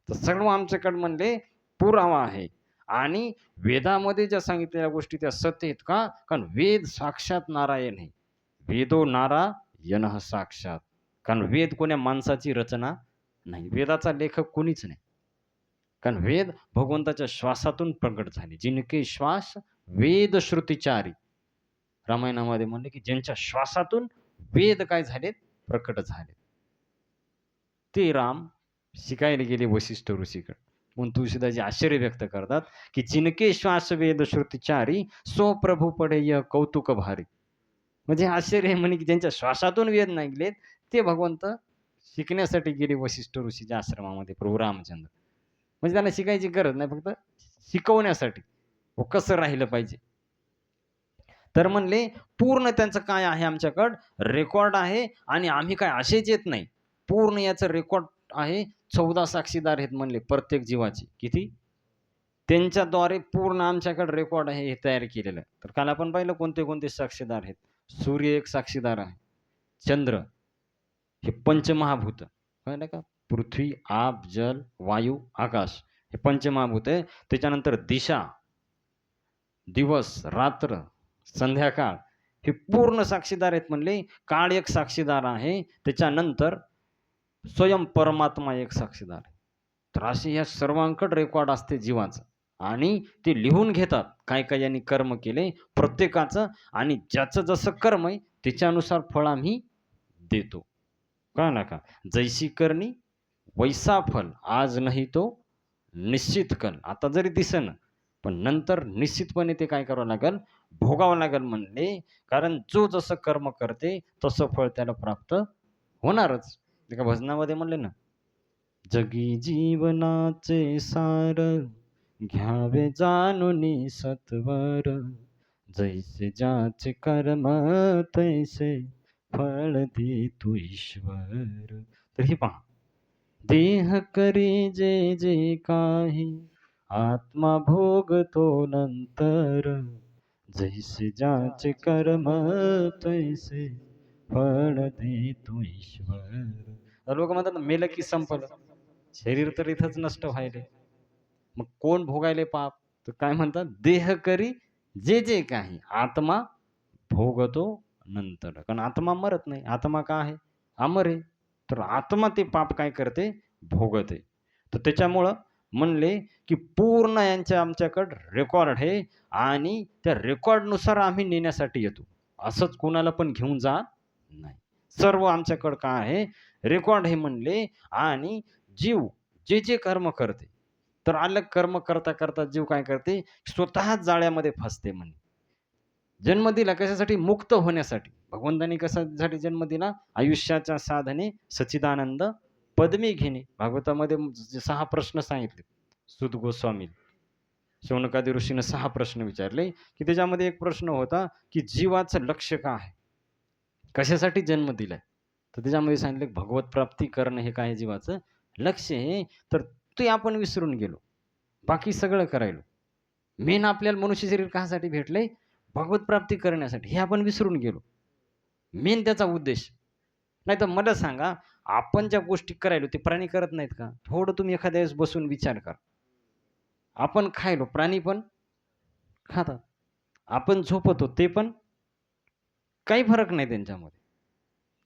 A: तर सर्व आमच्याकडे म्हणले पुरावा आहे. आणि वेदामध्ये ज्या सांगितलेल्या गोष्टी त्या सत्य आहेत का? कारण वेद साक्षात नारायण आहे. वेदो नारायणः साक्षात. कारण वेद कोण्या माणसाची रचना नाही. वेदाचा लेखक कोणीच नाही. कारण वेद भगवंताच्या श्वासातून प्रगट झाले. जिनके श्वास वेद श्रुतिचारी. रामायणामध्ये म्हणले की ज्यांच्या श्वासातून वेद काय झालेत? प्रकट झाले. ते राम शिकायला गेले वशिष्ठ ऋषीकडे. म्हणून तुळशीदासजी आश्चर्य व्यक्त करतात की जिनके श्वास वेद श्रुतिचारी सो प्रभू पडेय कौतुक भारी. म्हणजे आश्चर्य आहे म्हणे की ज्यांच्या श्वासातून वेद निघलेत ते भगवंत शिकण्यासाठी गेले वशिष्ठ ऋषीच्या आश्रमामध्ये प्रभू रामचंद्र. म्हणजे त्यांना शिकायची गरज नाही, फक्त शिकवण्यासाठी कसं राहिलं पाहिजे. तर म्हणले पूर्ण त्यांचं काय आहे आमच्याकडं रेकॉर्ड आहे. आणि आम्ही काय असेच येत नाही. पूर्ण याचं रेकॉर्ड आहे. 14 साक्षीदार आहेत म्हणले प्रत्येक जीवाची. किती? त्यांच्याद्वारे पूर्ण आमच्याकडे रेकॉर्ड आहे हे तयार केलेलं. तर काल आपण पाहिलं कोणते कोणते साक्षीदार आहेत. सूर्य एक साक्षीदार आहे. चंद्र हे पंचमहाभूत कळलं का? पृथ्वी, आप, जल, वायू, आकाश हे पंचमहाभूत आहे. त्याच्यानंतर दिशा, दिवस, रात्र, संध्याकाळ हे पूर्ण साक्षीदार आहेत म्हणले. काळ एक साक्षीदार आहे. त्याच्यानंतर स्वयं परमात्मा एक साक्षीदार आहे. तर असे या सर्वांकडे रेकॉर्ड असते जीवाचं. आणि ते लिहून घेतात काय काय यांनी कर्म केले प्रत्येकाचं. आणि ज्याचं जसं कर्म आहे त्याच्यानुसार फळ आम्ही देतो. कळलं का? जैसी करणी वैसा फल, आज नाही तो निश्चित कल. आता जरी दिसेना पण नंतर निश्चितपणे ते काय करावं लागेल? भोगावं लागेल म्हणले. कारण जो जसं कर्म करते तसं फळ त्याला प्राप्त होणारच. एका भजनामध्ये म्हणले ना, जगी जीवनाचे सार घ्यावे जाणूनी सत्वर, जैसे ज्याचे कर्म तैसे फळ दे तू ईश्वर. तर हे पहा, देह करी जे जे काही आत्मा भोगतो नंतर, जैसे ज्याचे कर्म तैसे फळ दे तू ईश्वर. लोक म्हणतात ना, मेलं की संपलं. शरीर तर इथंच नष्ट व्हायले. मग कोण भोगायले पाप? तर काय म्हणतात? देह करी जे जे काही आत्मा भोगतो नंतर. कारण आत्मा मरत नाही. आत्मा का आहे? अमर आहे. तर आत्मा ते पाप काय करते? भोगते. तर त्याच्यामुळं म्हणले की पूर्ण यांच्या आमच्याकडं रेकॉर्ड आहे. आणि त्या रेकॉर्डनुसार आम्ही नेण्यासाठी येतो. असंच कोणाला पण घेऊन जा नाही. सर्व आमच्याकडं काय आहे? रेकॉर्ड हे म्हणले. आणि जीव जे जे कर्म करते तर अलग कर्म करता करता जीव काय करते, स्वतःच जाळ्यामध्ये फसते म्हणे. जन्म दिला कशासाठी? मुक्त होण्यासाठी. भगवंतांनी कशासाठी जन्म दिला? आयुष्याच्या साधने सच्चिदानंद पदवी घेणे. भागवतामध्ये 6 प्रश्न सांगितले सूत गोस्वामी. शौनकादी ऋषीने 6 प्रश्न विचारले, की त्याच्यामध्ये एक प्रश्न होता, की जीवाचं लक्ष्य काय आहे? कशासाठी जन्म दिलाय? तर त्याच्यामध्ये सांगितलं, भगवत प्राप्ती करणं हे काय जीवाचं लक्ष्य आहे. तर ते आपण विसरून गेलो. बाकी सगळं करायलो. मेन आपल्याला मनुष्य शरीर कासाठी भेटलंय? भगवत प्राप्ती करण्यासाठी. हे आपण विसरून गेलो. मेन त्याचा उद्देश. नाहीतर मला सांगा, आपण ज्या गोष्टी करायलो ते प्राणी करत नाहीत का? थोडं तुम्ही एखाद्या वेळेस बसून विचार करा. आपण खायलो, प्राणी पण खातात. आपण झोपतो, ते पण काही फरक नाही त्यांच्यामध्ये.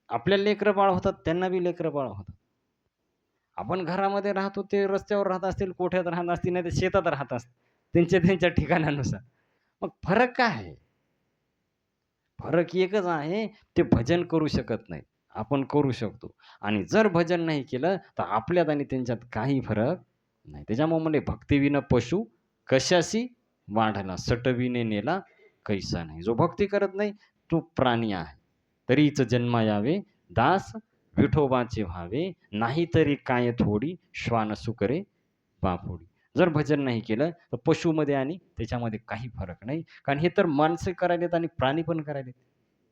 A: आपल्याला लेकरं बाळ होतात, त्यांना बी लेकरं बाळ होतात. आपण घरामध्ये राहतो, ते रस्त्यावर राहत असतील, कोठ्यात राहत असतील, नाहीतर शेतात राहत असतील. त्यांच्या त्यांच्या ठिकाणानुसार. मग फरक काय आहे? फरक एकच आहे, ते भजन करू शकत नाहीत. आपण करू शकतो. आणि जर भजन नाही केलं, तर आपल्यात आणि त्यांच्यात काही फरक नाही. त्याच्यामुळे म्हणे भक्तिविना पशु कशासी वाढला, सटविने नेला कैसा नाही. जो भक्ती करत नाही, तो प्राणी आहे. तरीच जन्मा यावे, दास विठोबाचे व्हावे, नाहीतरी काय थोडी श्वान सुकरे पापोडी. जर भजन नाही केलं, तर पशुमध्ये आणि त्याच्यामध्ये काही फरक नाही. कारण हे तर माणसं करायलेत आणि प्राणी पण करायलेत.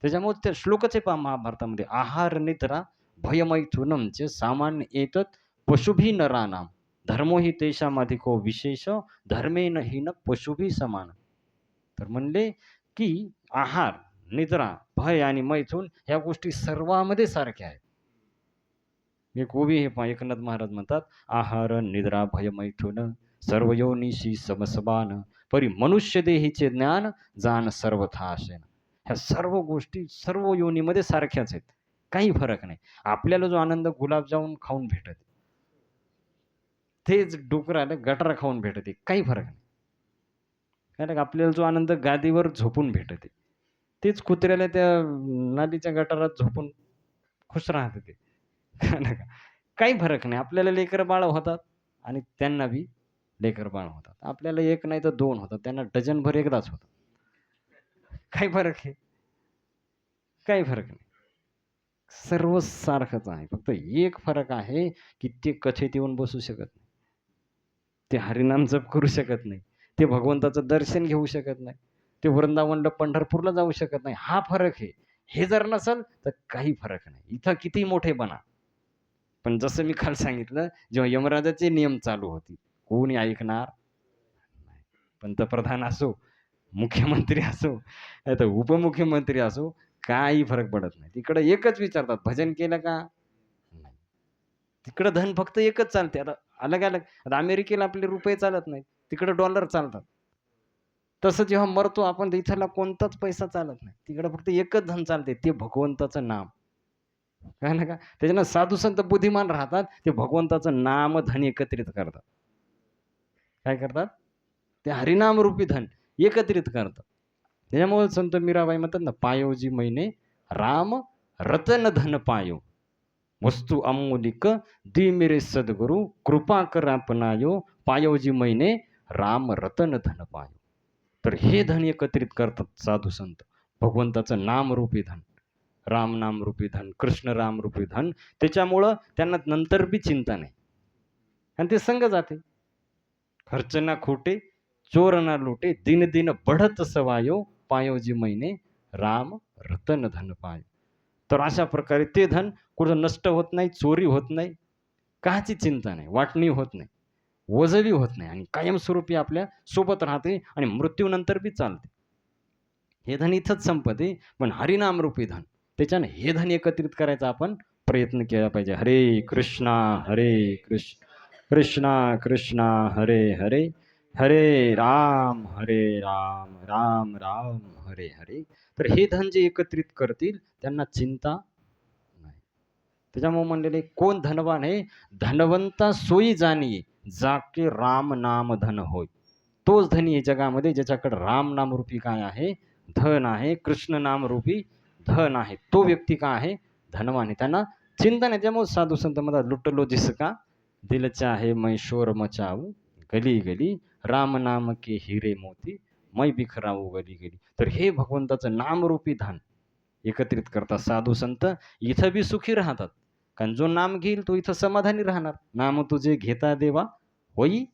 A: त्याच्यामुळे ते श्लोकच आहे पहा महाभारतामध्ये, आहार निद्रा भयमैथुनमचे सामान्य एतत् पशुभी नराणाम धर्मो हि तेषामधिको विशेष धर्मेण हीन पशुभी समान. तर म्हणले की आहार, निद्रा, भय आणि मैथुन ह्या गोष्टी सर्वांमध्ये सारख्या आहेत. एक ओवी हे पहा, एकनाथ महाराज म्हणतात, आहार निद्रा भय मैथुन सर्व योनिशी समसमान परी मनुष्य देहीचे ज्ञान जाण सर्वथा असेन. ह्या सर्व गोष्टी सर्व योनीमध्ये सारख्याच आहेत. काही फरक नाही. आपल्याला जो आनंद गुलाबजामुन खाऊन भेटत, तेच डुकराला गटार खाऊन भेटते. काही फरक नाही. कारण आपल्याला जो आनंद गादीवर झोपून भेटते, तेच कुत्र्याला त्या नालीच्या गटारात झोपून खुश राहते ते. कळलं का? काही फरक नाही. आपल्याला लेकरं बाळ होतात आणि त्यांना बी लेकरं बाळ होतात. आपल्याला एक नाही तर 2 होतात. त्यांना डझनभर एकदाच होतात. काय फरक आहे? काही फरक नाही. सर्व सारखंच आहे. फक्त एक फरक आहे, की ते कथेत येऊन बसू शकत नाही. ते हरिनाम जप करू शकत नाही. ते भगवंताचं दर्शन घेऊ शकत नाही. ते वृंदावनला पंढरपूरला जाऊ शकत नाही. हा फरक आहे. हे जर नसेल तर काही फरक नाही. इथं किती मोठे बना. पण जसं मी काल सांगितलं, जेव्हा यमराजाचे नियम चालू होतील, कोणी ऐकणार नाही. पंतप्रधान असो, मुख्यमंत्री असो, नाहीतर उपमुख्यमंत्री असो, काही फरक पडत नाही. तिकडे एकच विचारतात, भजन केलं का? नाही. तिकडं धन फक्त एकच चालते. आता अलग-अलग, आता अमेरिकेला आपले रुपये चालत नाहीत. तिकडे डॉलर चालतात. तसं जेव्हा मरतो आपण, तर इथला कोणताच पैसा चालत नाही. तिकडे फक्त एकच धन चालते, ते भगवंताचं नाम. कळलं का? त्याच्यानं साधू संत बुद्धिमान राहतात. ते भगवंताचं नाम धन एकत्रित करतात. काय करतात? ते हरिनाम रूपी धन एकत्रित करतात. त्याच्यामुळे संत मीराबाई म्हणतात ना, "पायोजी मैने राम रतन धन पायो, वस्तू अमूलिक दी मेरे सद्गुरु, कृपा कर अपनायो, पायोजी मैने राम रतन धन पायो." तर हे धन एकत्रित करतात साधू संत. भगवंताचं नामरूपी धन. राम नाम रूपी धन, कृष्ण राम रूपी धन. त्याच्यामुळं त्यांना नंतर बी चिंता नाही. आणि ते संग जाते. खर्च ना खोटे, चोर ना लुटे, दिन दिन बढत सवायो, पायोजी मैने राम रतन धन पायो. तर अशा प्रकारे ते धन कुठं नष्ट होत नाही, चोरी होत नाही, काहाची चिंता नाही, वाटणी होत नाही, ओझवी होत नाही आणि कायमस्वरूपी आपल्या सोबत राहते आणि मृत्यूनंतर बी चालते. हे धन इथंच संपते, पण हरिनामरूपी धन. त्याच्यानं हे धन एकत्रित करायचा आपण प्रयत्न केला पाहिजे. हरे कृष्णा हरे कृष्ण कृष्णा कृष्णा हरे हरे, हरे राम राम राम हरे हरे. तर हे धन जे एकत्रित करतील त्यांना चिंता नाही. त्याच्यामुळे म्हणलेले, कोण धनवान आहे? धनवंता सोयी जाणी, जाके राम नाम धन होय. तोच धनी आहे जगामध्ये ज्याच्याकडे राम नामरूपी काय आहे? धन आहे. कृष्ण नामरूपी धन आहे. तो व्यक्ती काय आहे? धनवान आहे. त्यांना चिंता नाही. त्यामुळे साधू संत म्हणतात, लुट लो जिसका दिल चाहे मैं शोर मचाऊ, गली गली राम नाम के हिरे मोती मै बिखरावू गली गली. तर हे भगवंताचं नामरूपी धान एकत्रित करतात साधू संत, इथं बी सुखी राहतात. कारण जो नाम घेईल तो इथं समाधानी राहणार. नाम तुझे घेता देवा होई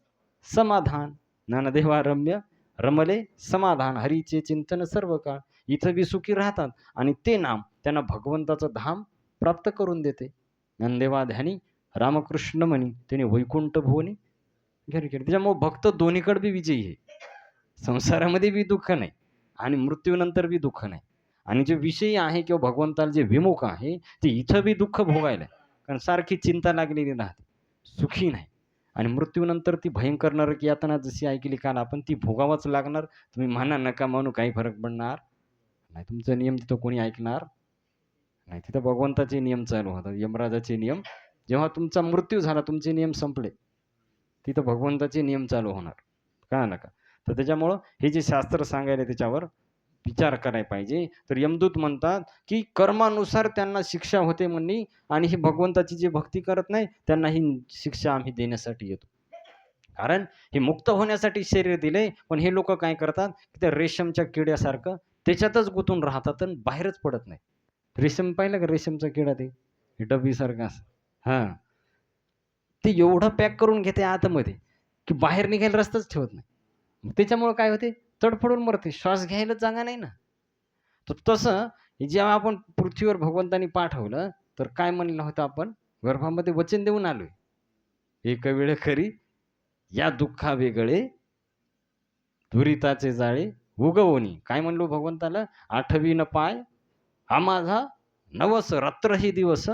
A: समाधान, ज्ञानदेवा रम्य रमले समाधान, हरीचे चिंतन सर्व काळ. इथं बी सुखी राहतात आणि ते नाम त्यांना भगवंताचं धाम प्राप्त करून देते. ज्ञानदेवा ध्यानी रामकृष्ण म्हणी त्याने वैकुंठ भुवनी घरी केली. त्याच्यामुळे भक्त दोन्हीकडे बी विजयी आहे. संसारामध्ये बी दुःख नाही आणि मृत्यूनंतर बी दुःख नाही. आणि जे विषयी आहे किंवा भगवंताला जे विमुख आहे ते इथं बी दुःख भोगायला आहे. कारण सारखी चिंता लागलेली राहते, सुखी नाही. आणि मृत्यूनंतर ती भयंकर नरक यातना जशी ऐकली काल आपण, ती भोगावंच लागणार. तुम्ही म्हणा नका म्हणू, काही फरक पडणार नाही. तुमचा नियम तिथं कोणी ऐकणार नाही. तिथं भगवंताचे नियम चालू होतात, यमराजाचे नियम. जेव्हा तुमचा मृत्यू झाला, तुमचे नियम संपले, तिथं भगवंताचे नियम चालू होणार. का नका. तर त्याच्यामुळं हे जे शास्त्र सांगायला त्याच्यावर विचार करायला पाहिजे. तर यमदूत म्हणतात की कर्मानुसार त्यांना शिक्षा होते म्हणणी, आणि ही भगवंताची जी भक्ती करत नाही त्यांना ही शिक्षा आम्ही देण्यासाठी येतो. कारण हे मुक्त होण्यासाठी शरीर दिले, पण हे लोक काय करतात की त्या रेशमच्या किड्यासारखं त्याच्यातच गुंतून राहतात आणि बाहेरच पडत नाही. रेशम पाहिलं का, रेशमचा किडा ते डबीसारखा असं. हां, ते एवढं पॅक करून घेते आतमध्ये की बाहेर निघायला रस्ताच ठेवत नाही. मग त्याच्यामुळे काय होते, तडफडून मरते, श्वास घ्यायला जागा नाही ना. तर तसं जेव्हा आपण पृथ्वीवर भगवंतानी पाठवलं, तर काय म्हणलं होतं आपण, गर्भामध्ये वचन देऊन आलोय, एक वेळ खरी या दुःखा वेगळे दुरिताचे जाळे उगवणी. काय म्हणलो भगवंताला, आठवी न पाय हा माझा नवस रात्रही दिवस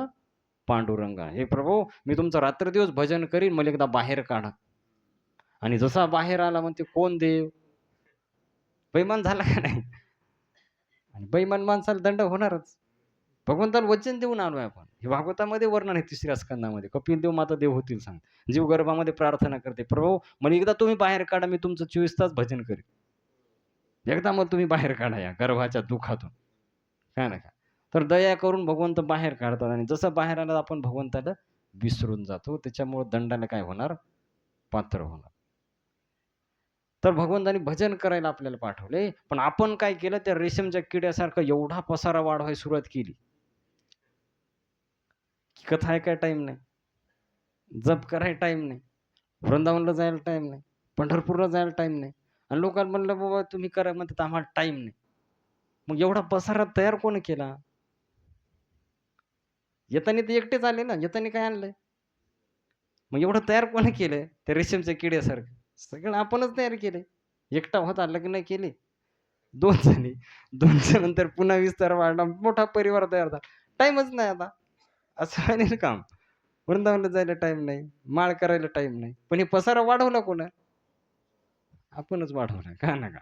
A: पांडुरंगा. हे प्रभू, मी तुमचं रात्र दिवस भजन करीन, मला एकदा बाहेर काढा. आणि जसा बाहेर आला म्हणते, कोण देव, बैमान झाला का नाही. आणि बैमान माणसाला दंड होणारच. भगवंताला वचन देऊन आलोय आपण. हे भागवतामध्ये वर्णन आहे 3ऱ्या स्कंदामध्ये. कपिल देव माता देव होतील सांग. जीव गर्भामध्ये प्रार्थना करते, प्रभू मला एकदा तुम्ही बाहेर काढा, मी तुमचं 24 तास भजन करेन. एकदा मग तुम्ही बाहेर काढा या गर्भाच्या दुःखातून. काय नका. तर दया करून भगवंत बाहेर काढतात, आणि जसं बाहेर आलं आपण भगवंताला विसरून जातो. त्याच्यामुळे दंडाला काय होणार, पात्र होणार. तर भगवंतानी भजन करायला आपल्याला पाठवले, पण आपण काय केलं, त्या रेशमच्या किड्यासारखं एवढा पसारा वाढवायला सुरुवात केली की कथा ऐकाय टाइम नाही, जप करायला टाइम नाही, वृंदावनला जायला टाइम नाही, पंढरपूरला जायला टाइम नाही. आणि लोकांना म्हणलं बाबा तुम्ही करा, म्हणतात आम्हाला टाइम नाही. मग एवढा पसारा तयार कोण केला. येताना ते एकटेच आले ना, येताना काय आणलंय. मग एवढं तयार कोण केलं, त्या रेशमच्या किड्यासारखं सगळं आपणच तयार केलंय. एकटा होता, लग्न केले, 2 झाले, 2च्या नंतर पुन्हा विस्तार वाढला, मोठा परिवार तयार झाला. टाईमच नाही आता. असं आहे ना काम. वृंदावनला जायला टाईम नाही, माळ करायला टाईम नाही. पण हे पसारा वाढवला कोण, आपणच वाढवला. का नका.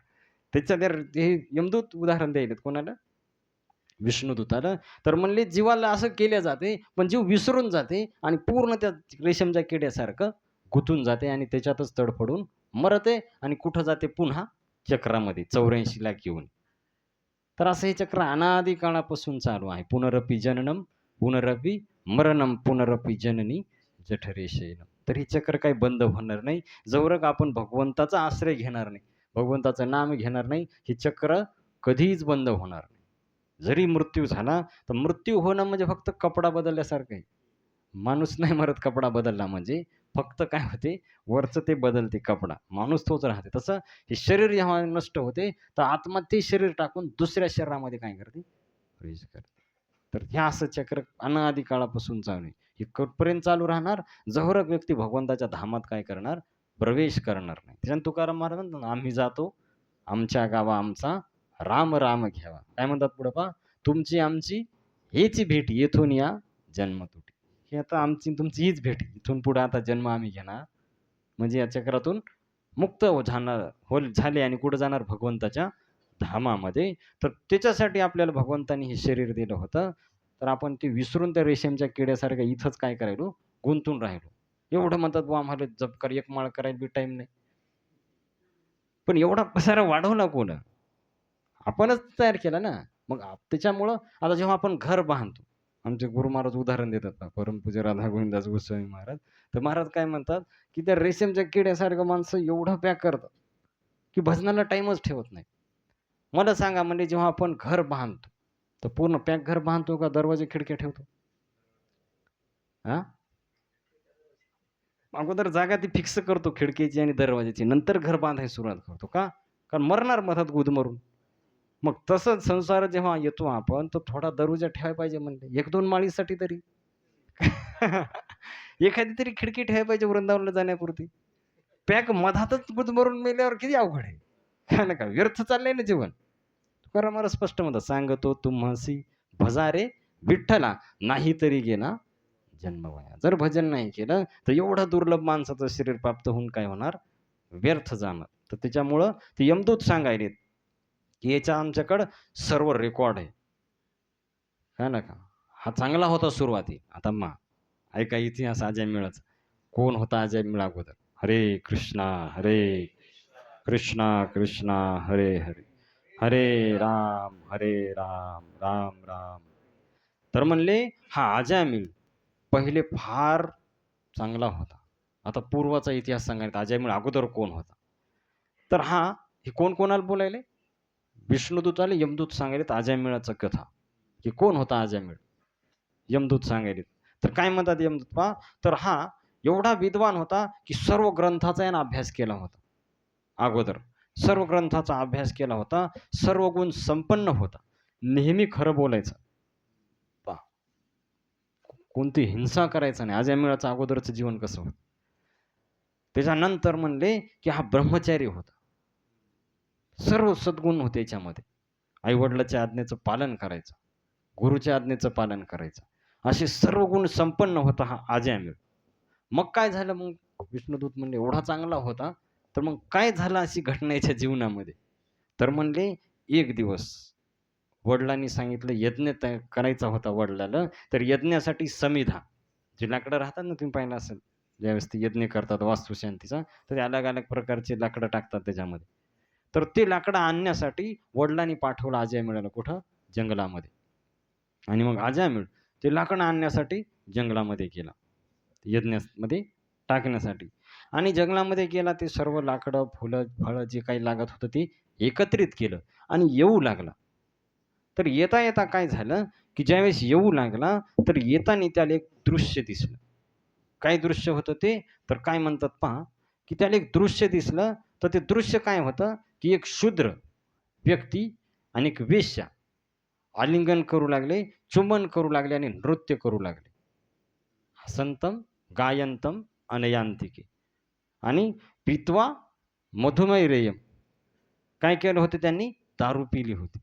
A: त्याच्या हे यमदूत उदाहरण द्यायलेत कोणाला, विष्णुदूताला. तर म्हणले जीवाला असं केल्या जाते, पण जीव विसरून जाते आणि पूर्ण त्या रेशमच्या किड्यासारखं गुंतून जाते आणि त्याच्यातच तडफडून मरते. आणि कुठं जाते, पुन्हा चक्रामध्ये 84 लाख येऊन. तर असं हे चक्र अनादी काळापासून चालू आहे. पुनरपी जननम पुनरपी मरणम पुनरपी जननी जठरे शयनम. तर हे चक्र काही बंद होणार नाही जोवर आपण भगवंताचा आश्रय घेणार नाही, भगवंताचं नाम घेणार नाही. हे चक्र कधीच बंद होणार नाही. जरी मृत्यू झाला तर मृत्यू होणं म्हणजे फक्त कपडा बदलल्यासारखं आहे. माणूस नाही मरत कपडा बदलला म्हणजे. फक्त काय होते, वरचं ते बदलते कपडा, माणूस तोच राहते. तसं हे शरीर जेव्हा नष्ट होते तर आत्मा ते शरीर टाकून दुसऱ्या शरीरामध्ये काय करते, प्रवेश करते. तर ह्या असं चक्र अनादी काळापासून चालू आहे. हे कुठपर्यंत चालू राहणार, जोवर व्यक्ती भगवंताच्या धामात काय करणार, प्रवेश करणार नाही. त्याच्यानं तुकाराम महाराज म्हणतात ना, आम्ही जातो आमच्या गावा आमचा राम राम घ्यावा. काय म्हणतात पुढं पहा, तुमची आमची हेची भेट येथून या जन्म तुटी. ही आता आमची तुमची हीच भेट, इथून पुढे आता जन्म आम्ही घेणार म्हणजे या चक्रातून मुक्त झाले आणि कुठं जाणार, भगवंताच्या धामामध्ये. तर त्याच्यासाठी आपल्याला भगवंतानी हे शरीर दिलं होतं. तर आपण ते विसरून त्या रेशमच्या किड्यासारखं इथंच काय करायलो, गुंतून राहिलो. एवढं म्हणतात बुवा आम्हाला जप कर, एक माळ करायला बी टाइम नाही. पण एवढा पसारा वाढवला कोण, आपणच तयार केला ना. मग त्याच्यामुळं आता जेव्हा आपण घर बांधतो आमचे गुरु महाराज उदाहरण देतात ना, परमपूज्य राधा गोविंदास गोस्वामी महाराज. तर महाराज काय म्हणतात, की त्या रेशीमच्या किड्यासारखं माणसं एवढं पॅक करतात, की भजनाला टाईमच ठेवत नाही. मला सांगा म्हणजे जेव्हा आपण घर बांधतो, तर पूर्ण पॅक घर बांधतो का दरवाजे खिडक्या ठेवतो? हां? अगोदर जागा ती फिक्स करतो खिडकीची आणि दरवाजाची. नंतर घर बांधायला सुरुवात करतो. का? कारण मरणार मधात गुदमरून. मग तसंच संसार जेव्हा येतो आपण, तर थोडा दरवाजा ठेवायला पाहिजे म्हणले. 1-2 माळीसाठी तरी. एखादी तरी खिडकी ठेवायला पाहिजे वृंदावनला जाण्यापुरती. पॅक मधातच गुदमरून मेल्यावर किती अवघड आहे. हां ना का? व्यर्थ चाललंय ना जीवन. तुकाराम महाराज स्पष्ट म्हणतात, "सांगतो तुम्हासी भजा रे विठ्ठला, नाही तरी गेला जन्मवाया." जर भजन नाही केलं, तर एवढं दुर्लभ माणसाचं शरीर प्राप्त होऊन काय होणार? व्यर्थ जाणार. तर त्याच्यामुळं ते यमदूत सांगायलेत, की याच्या आमच्याकडं सर्व रेकॉर्ड आहे. हां ना का? हा चांगला होता सुरुवाती. आता ऐका इतिहास अजयमेळाचा. कोण होता अजयमेळ अगोदर? हरे कृष्णा, हरे कृष्णा, कृष्णा हरे हरे. हरे हरे राम, राम राम. तर म्हणले हा अजयमेळ पहिले फार चांगला होता. आता पूर्वाचा इतिहास सांगायचा अजयमेळ अगोदर कोण होता? तर हे कोण कोणाला बोलायले? विष्णुदूत आले, यमदूत सांगायलेत अजयमेळाचा कथा, की कोण होता अजयमेळ? यमदूत सांगायलेत. तर काय म्हणतात यमदूत पहा, तर एवढा विद्वान होता, की सर्व ग्रंथाचा यानं अभ्यास केला होता. अगोदर सर्व ग्रंथाचा अभ्यास केला होता. सर्व गुण संपन्न होता. नेहमी खरं बोलायचं. पहा, कोणती हिंसा करायचा नाही. अजयमेळाचं अगोदरचं जीवन कसं होतं. त्याच्यानंतर म्हणले, की हा ब्रह्मचारी होता. सर्व सद्गुण होते याच्यामध्ये. आई-वडिलांच्या आज्ञेचं पालन करायचं. गुरुच्या आज्ञेचं पालन करायचं. असे सर्व गुण संपन्न होता हा अजयमेळ. मग काय झालं मग? विष्णुदूत म्हणले एवढा चांगला होता, तर मग काय झालं अशी घटना याच्या जीवनामध्ये? तर म्हणले एक दिवस वडिलांनी सांगितलं यज्ञ करायचा होता वडिलाला, तर यज्ञासाठी समिधा, जी लाकडं राहतात ना तुम्ही पाहिलं असेल, ज्यावेळेस ते यज्ञ करतात वास्तुशांतीचा, तर ते अलग-अलग प्रकारचे लाकडं टाकतात त्याच्यामध्ये. तर ते लाकडं आणण्यासाठी वडिलांनी पाठवलं अजयमेळाला कुठं? जंगलामध्ये. आणि मग अजयमेळ ते लाकडं आणण्यासाठी जंगलामध्ये गेला. यज्ञामध्ये टाकण्यासाठी आणि जंगलामध्ये गेला ते सर्व लाकडं, फुलं, फळं जे काही लागत होतं ते एकत्रित केलं आणि येऊ लागला. तर येता-येता काय झालं, की ज्यावेळेस येऊ लागला, तर येताना त्याला एक दृश्य दिसलं. काय दृश्य होतं ते? तर काय म्हणतात पहा, की त्याला एक दृश्य दिसलं, तर ते दृश्य काय होतं, की एक शूद्र व्यक्ती आणि एक वेश्या आलिंगन करू लागले, चुंबन करू लागले आणि नृत्य करू लागले. हसंतम, गायंतम, अनयांतिके आणि पीत्वा मधुमेरेयम. काय केलं होतं त्यांनी? दारू पिली होती.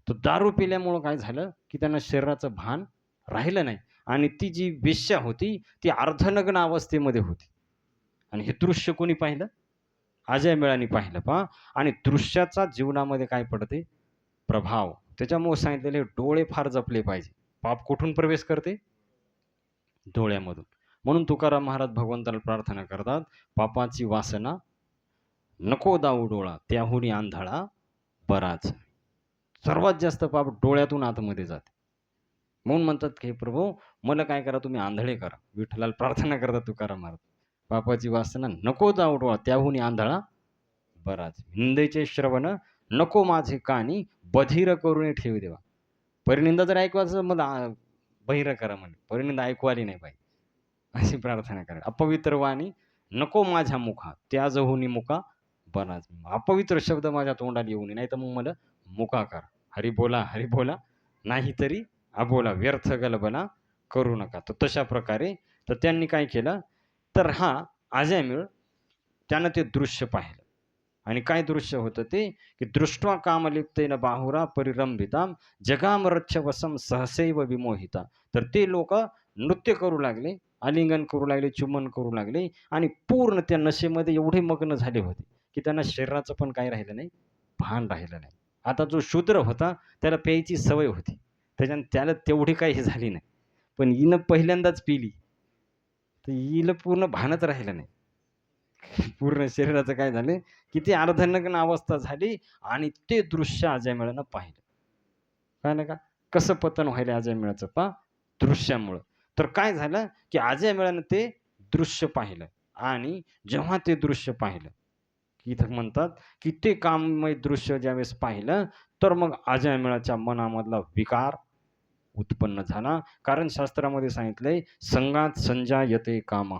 A: तर दारू पिल्यामुळं काय झालं, की त्यांना शरीराचं भान राहिलं नाही आणि ती जी वेश्या होती, ती अर्धनग्न अवस्थेमध्ये होती. आणि हे दृश्य कोणी पाहिलं? अजयमेळाने पाहिलं पहा आणि दृश्याचा जीवनामध्ये काय पडते? प्रभाव. त्याच्यामुळे सांगितलेले डोळे फार जपले पाहिजे. पाप कुठून प्रवेश करते? डोळ्यामधून. म्हणून तुकाराम महाराज भगवंताला प्रार्थना करतात, "पापाची वासना नको दाऊ डोळा, त्याहुनी आंधळा बराच." सर्वात जास्त पाप डोळ्यातून आतमध्ये जाते. म्हणून म्हणतात, की "हे प्रभू, मला काय करा तुम्ही आंधळे करा." विठ्ठलाला प्रार्थना करतात तुकाराम महाराज. "पापाची वासना नको जाऊ डोळा, त्याहुनी आंधळा बराच. निंदेचे श्रवण नको माझे कानी, बधीर करून ठेवी देवा." परिनिंदा जर ऐकवायचं मला बहिरं करा म्हणे. परिनिंदा ऐकू आली नाही पाहिजे. अशी प्रार्थना करा. अपवित्र वाणी नको माझ्या मुखा, त्याजहुनी मुका बनाच. अपवित्र शब्द माझ्या तोंडाला येऊ नये, नाहीतर मग मला मुका करा. हरी बोला, हरी बोला, नाहीतरी अबोला. व्यर्थ गलबला करू नका. तर तशा प्रकारे तर त्यांनी काय केलं, तर अजयमेळ त्यानं ते दृश्य पाहिलं. आणि काय दृश्य होतं ते, की दृष्ट्वा कामलिप्तेन बाहुरा परिरंभितां जगाम रच्छवसं सहसैव विमोहिता. तर ते लोकं नृत्य करू लागले, आलिंगन करू लागले, चुंबन करू लागले आणि पूर्ण त्या नशेमध्ये एवढे मग्न झाले होते, की त्यांना शरीराचं पण काही राहिलं नाही, भान राहिलं नाही. आता जो शूद्र होता त्याला प्यायची सवय होती. त्याच्यानं त्याला तेवढी काही हे झाली नाही. पण हिनं पहिल्यांदाच पिली, तर हिला पूर्ण भानच राहिलं नाही. पूर्ण शरीराचं काय झालं, की ती अर्धनग्न अवस्था झाली आणि ते दृश्य अजयमेळानं पाहिलं. कळलं का? कसं पतन व्हायला अजयमेळाचं पहा दृश्यामुळं. तर काय झालं, की अजयमेळानं ते दृश्य पाहिलं आणि जेव्हा ते दृश्य पाहिलं, की इथं म्हणतात, की ते काममय दृश्य ज्यावेळेस पाहिलं, तर मग अजयमेळाच्या मनामधला विकार उत्पन्न झाला. कारण शास्त्रामध्ये सांगितलंय, "संगात संजायते कामः."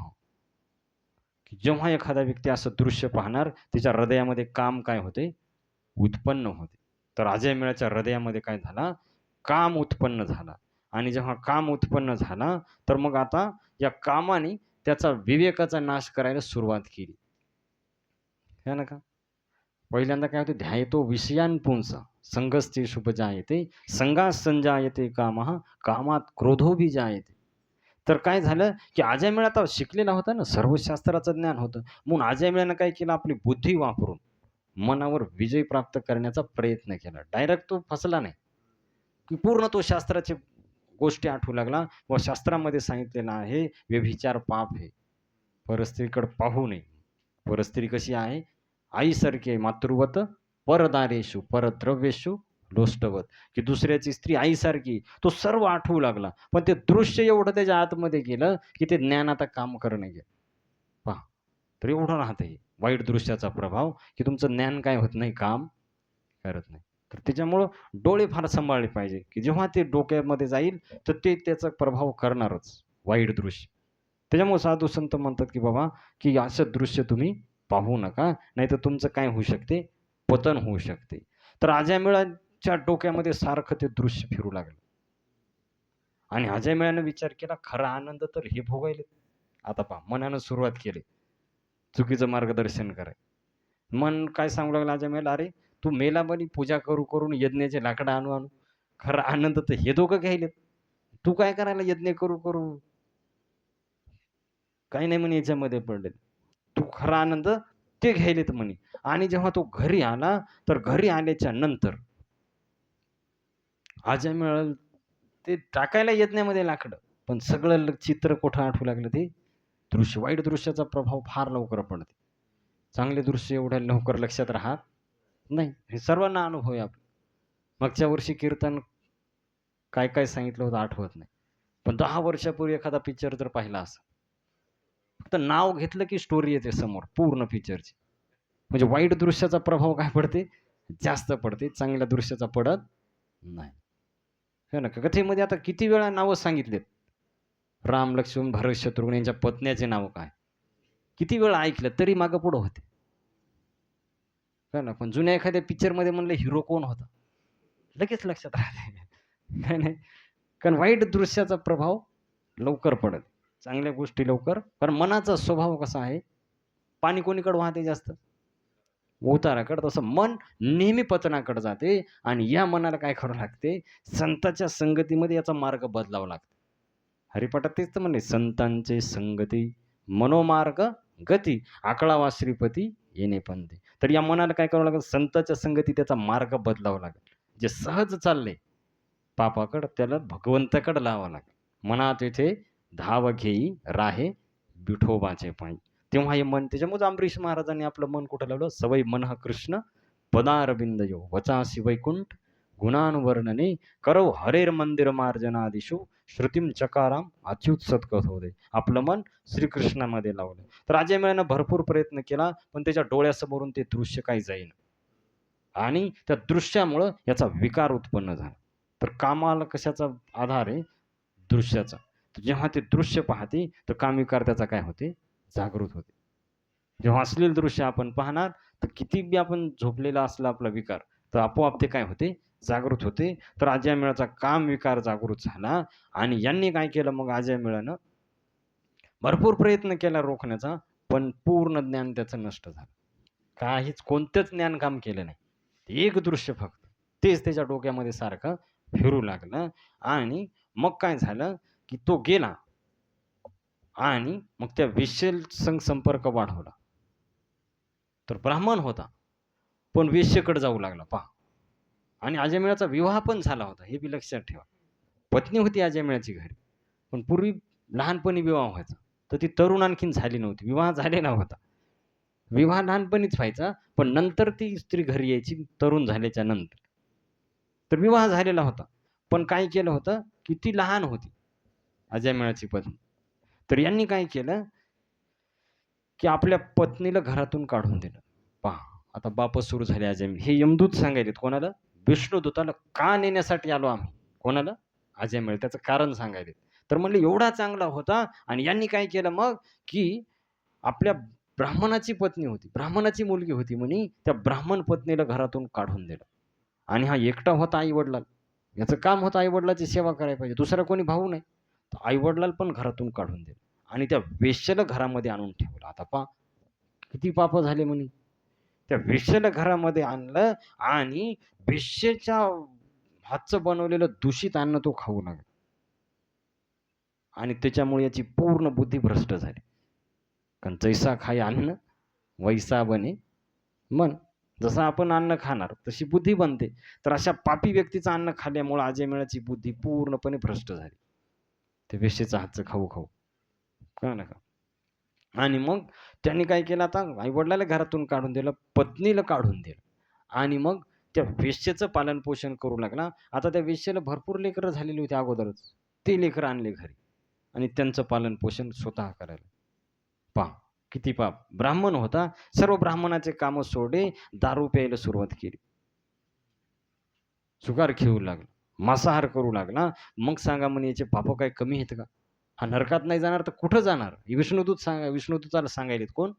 A: की जेव्हा एखादा व्यक्ती असं दृश्य पाहणार, त्याच्या हृदयामध्ये काम काय होते? उत्पन्न होते. तर अजयमेळाच्या हृदयामध्ये काय झाला? काम उत्पन्न झाला आणि जेव्हा काम उत्पन्न झाला, तर मग आता या कामाने त्याचा विवेकाचा नाश करायला सुरुवात केली. है ना का? पहिल्यांदा काय होतं? ध्यायतो विषयान् पुंसा संगस्ते शुभजायते, संगास संजायते कामः, कामात क्रोधोऽभिजायते. तर काय झालं, की अजयमेळ आता शिकलेला होता ना, सर्व शास्त्राचं ज्ञान होतं. म्हणून अजयमेळानं काय केलं? आपली बुद्धी वापरून मनावर विजय प्राप्त करण्याचा प्रयत्न केला. डायरेक्ट तो फसला नाही, की पूर्ण तो शास्त्राच्या गोष्टी आठवू लागला व शास्त्रामध्ये सांगितलेलं आहे, व्यभिचार पाप आहे. परस्त्रीकडे पाहू नये. परस्त्री कशी आहे? आईसारखी आहे. मातृवत परदारेषु परद्रव्येषु लोष्टवत, की दुसऱ्याची स्त्री आईसारखी. तो सर्व आठवू लागला. पण ते दृश्य एवढं त्याच्या आतमध्ये गेलं, की ते ज्ञान आता काम करणं गेलं. पहा, तर एवढं राहतं हे वाईट दृश्याचा प्रभाव, की तुमचं ज्ञान काय होत नाही, काम करत नाही. तर त्याच्यामुळं डोळे फार सांभाळले पाहिजे, की जेव्हा ते डोक्यामध्ये जाईल, तर ते त्याचा प्रभाव करणारच, वाईट दृश्य. त्याच्यामुळे साधू संत म्हणतात, की बाबा, की असं दृश्य तुम्ही पाहू नका, नाहीतर तुमचं काय होऊ शकते, पतन होऊ शकते. तर अजयमेळाच्या डोक्यामध्ये सारखं ते दृश्य फिरू लागलं आणि अजयमेळानं विचार केला, खरा आनंद तर हे भोगायले. आता पहा, मनानं सुरुवात केली, चुकीचं मार्गदर्शन करायला. मन काय सांगू लागलं अजयमेळाला, "अरे, तू मेलाबली पूजा करू करून यज्ञाचे लाकडं आणू आणू. खरा आनंद तर हे दोघं घ्यायलेत. तू काय करायला यज्ञ करू करू? काही नाही म्हणे याच्यामध्ये पडले. तू खरा आनंद ते घ्यायलेत म्हणे." आणि जेव्हा तो घरी आला, तर घरी आल्याच्या नंतर अजयमेळ ते टाकायला यज्ञामध्ये लाकडं, पण सगळं चित्र कुठं आठवू लागलं ते दृश्य. वाईट दृश्याचा प्रभाव फार लवकर पडते. चांगले दृश्य एवढ्या लवकर लक्षात राहत नाही. हे सर्वांना अनुभव आहे आपला. मागच्या वर्षी कीर्तन काय सांगितलं होतं आठवत नाही. पण 10 वर्षापूर्वी एखादा पिक्चर जर पाहिला असेल, फक्त नाव घेतलं की स्टोरी येते समोर पूर्ण पिक्चरची. म्हणजे वाईट दृश्याचा प्रभाव काय पडते? जास्त पडते. चांगल्या दृश्याचा पडत नाही. हो ना. कथेमध्ये आता किती वेळा नावं सांगितलेत. राम, लक्ष्मण, भरत, शत्रुघ्न यांच्या पत्न्याचे नाव काय? किती वेळा ऐकलं तरी मागे-पुढे होते. हो ना. पण जुन्या एखाद्या पिक्चरमध्ये म्हणलं हिरो कोण होता? लगेच लक्षात राहते. नाही, नाही. कारण वाईट दृश्याचा प्रभाव लवकर पडत. चांगल्या गोष्टी लवकर कारण मनाचा स्वभाव कसा आहे? पाणी कोणीकडे वाहते जास्त? उताराकडे. तसं मन नेहमी पतनाकडे जाते आणि या मनाला काय करावं लागते? संतांच्या संगतीमध्ये याचा मार्ग बदलावा लागतो. हरिपाठात तेच तर म्हणले, संतांचे संगती मनोमार्ग गती, आकळावा श्रीपती येणे पंथी. तर या मनाला काय करावं लागेल? संतांच्या संगती त्याचा मार्ग बदलावा लागेल. जे सहज चाललंय पापाकडं, त्याला भगवंताकडे लावावं लागेल. मनात येथे धाव घेई राहे विठोबाचे पायी. तेव्हा हे मन त्याच्यामुळेच अमरीश महाराजांनी आपलं मन कुठं लावलं? सवय मनः कृष्ण पदारविंदयो वचासी वैकुंठ गुणानुवर्णने करौ हरेर मंदिर मार्जनादिषु श्रुतीम चकाराम अच्युत सत्कथोदय. आपलं मन श्रीकृष्णामध्ये लावलं. तर अजयमेळानं भरपूर प्रयत्न केला, पण त्याच्या डोळ्यासमोरून ते दृश्य काही जाईना आणि त्या दृश्यामुळं याचा विकार उत्पन्न झाला. तर कामाला कशाचा आधार आहे? दृश्याचा. तर जेव्हा ते दृश्य पाहते, तर कामविकार त्याचा काय होते? जागृत होते. जेव्हा अश्लील दृश्य आपण पाहणार, तर किती बी आपण झोपलेला असला आपला विकार, तर आपोआप ते काय होते? जागृत होते. तर अजयमेळाचा कामविकार जागृत झाला आणि यांनी काय केलं मग अजयमेळानं भरपूर प्रयत्न केला रोखण्याचा, पण पूर्ण ज्ञान त्याचं नष्ट झालं. काहीच कोणतंच ज्ञान काम केलं नाही. एक दृश्य फक्त. तेच त्याच्या डोक्यामध्ये सारखं फिरू लागलं आणि मग काय झालं, की तो गेला आणि मग त्या वेश्येसंग संपर्क वाढवला. तर ब्राह्मण होता, पण वेश्येकडे जाऊ लागला पहा. आणि अजयमेळाचा विवाह पण झाला होता, हे बी लक्षात ठेवा. पत्नी होती अजयमेळाची घरी, पण पूर्वी लहानपणी विवाह व्हायचा. तर ती तरुण आणखीन झाली नव्हती. विवाह झालेला होता. विवाह लहानपणीच व्हायचा, पण नंतर ती स्त्री घरी यायची तरुण झाल्याच्या नंतर. तर विवाह झालेला होता. पण काय केलं होतं, की ती लहान होती अजामिळाची पत्नी. तर यांनी काय केलं, की आपल्या पत्नीला घरातून काढून दिलं. पहा, आता बाप सुरू झाले अजामिळ. हे यमदूत सांगायलेत कोणाला? विष्णुदूताला का नेण्यासाठी आलो आम्ही? कोणाला? अजामिळ. त्याचं कारण सांगायलेत. तर म्हणले एवढा चांगला होता आणि यांनी काय केलं मग, की आपल्या ब्राह्मणाची पत्नी होती, ब्राह्मणाची मुलगी होती म्हणे, त्या ब्राह्मण पत्नीला घरातून काढून दिलं. आणि हा एकटा होता आई-वडिलांना. याचं काम होतं आई-वडिलांची सेवा करायला पाहिजे. दुसरा कोणी भाऊ नाही. तर आई-वडिलांना पण घरातून काढून दिलं आणि त्या वेश्येला घरामध्ये आणून ठेवलं. आता पहा किती पाप झाले म्हणे. त्या वेश्येला घरामध्ये आणलं आणि वेश्येच्या हातचं बनवलेलं दूषित अन्न तो खाऊ लागला. आणि त्याच्यामुळे याची पूर्ण बुद्धी भ्रष्ट झाली. कारण जैसा खाय अन्न वैसा बने मन. जसं आपण अन्न खाणार तशी बुद्धी बनते. तर अशा पापी व्यक्तीचं अन्न खाल्ल्यामुळे अजयमेळाची बुद्धी पूर्णपणे भ्रष्ट झाली. ते वेश्येचं हातचं खाऊ खाऊ. कळलं का? आणि मग त्यांनी काय केलं, आता आई-वडिलाला घरातून काढून दिलं, पत्नीला काढून दिलं आणि मग त्या वेश्येचं पालन-पोषण करू लागला. आता त्या वेश्येला भरपूर लेकरं झालेली होती अगोदरच. ते लेकरं आणले घरी आणि त्यांचं पालन-पोषण स्वतः करायला. पहा किती पाप. ब्राह्मण होता, सर्व ब्राह्मणाचे कामं सोडले, दारू प्यायला सुरुवात केली. जुगार खेळू लागला, मांसाहार करू लागला. मग सांगा म्हणे याचे पाप काही कमी आहेत का? हा नरकात नाही जाणार तर कुठं जाणार? विष्णुदूताला सांगायलेत कोण?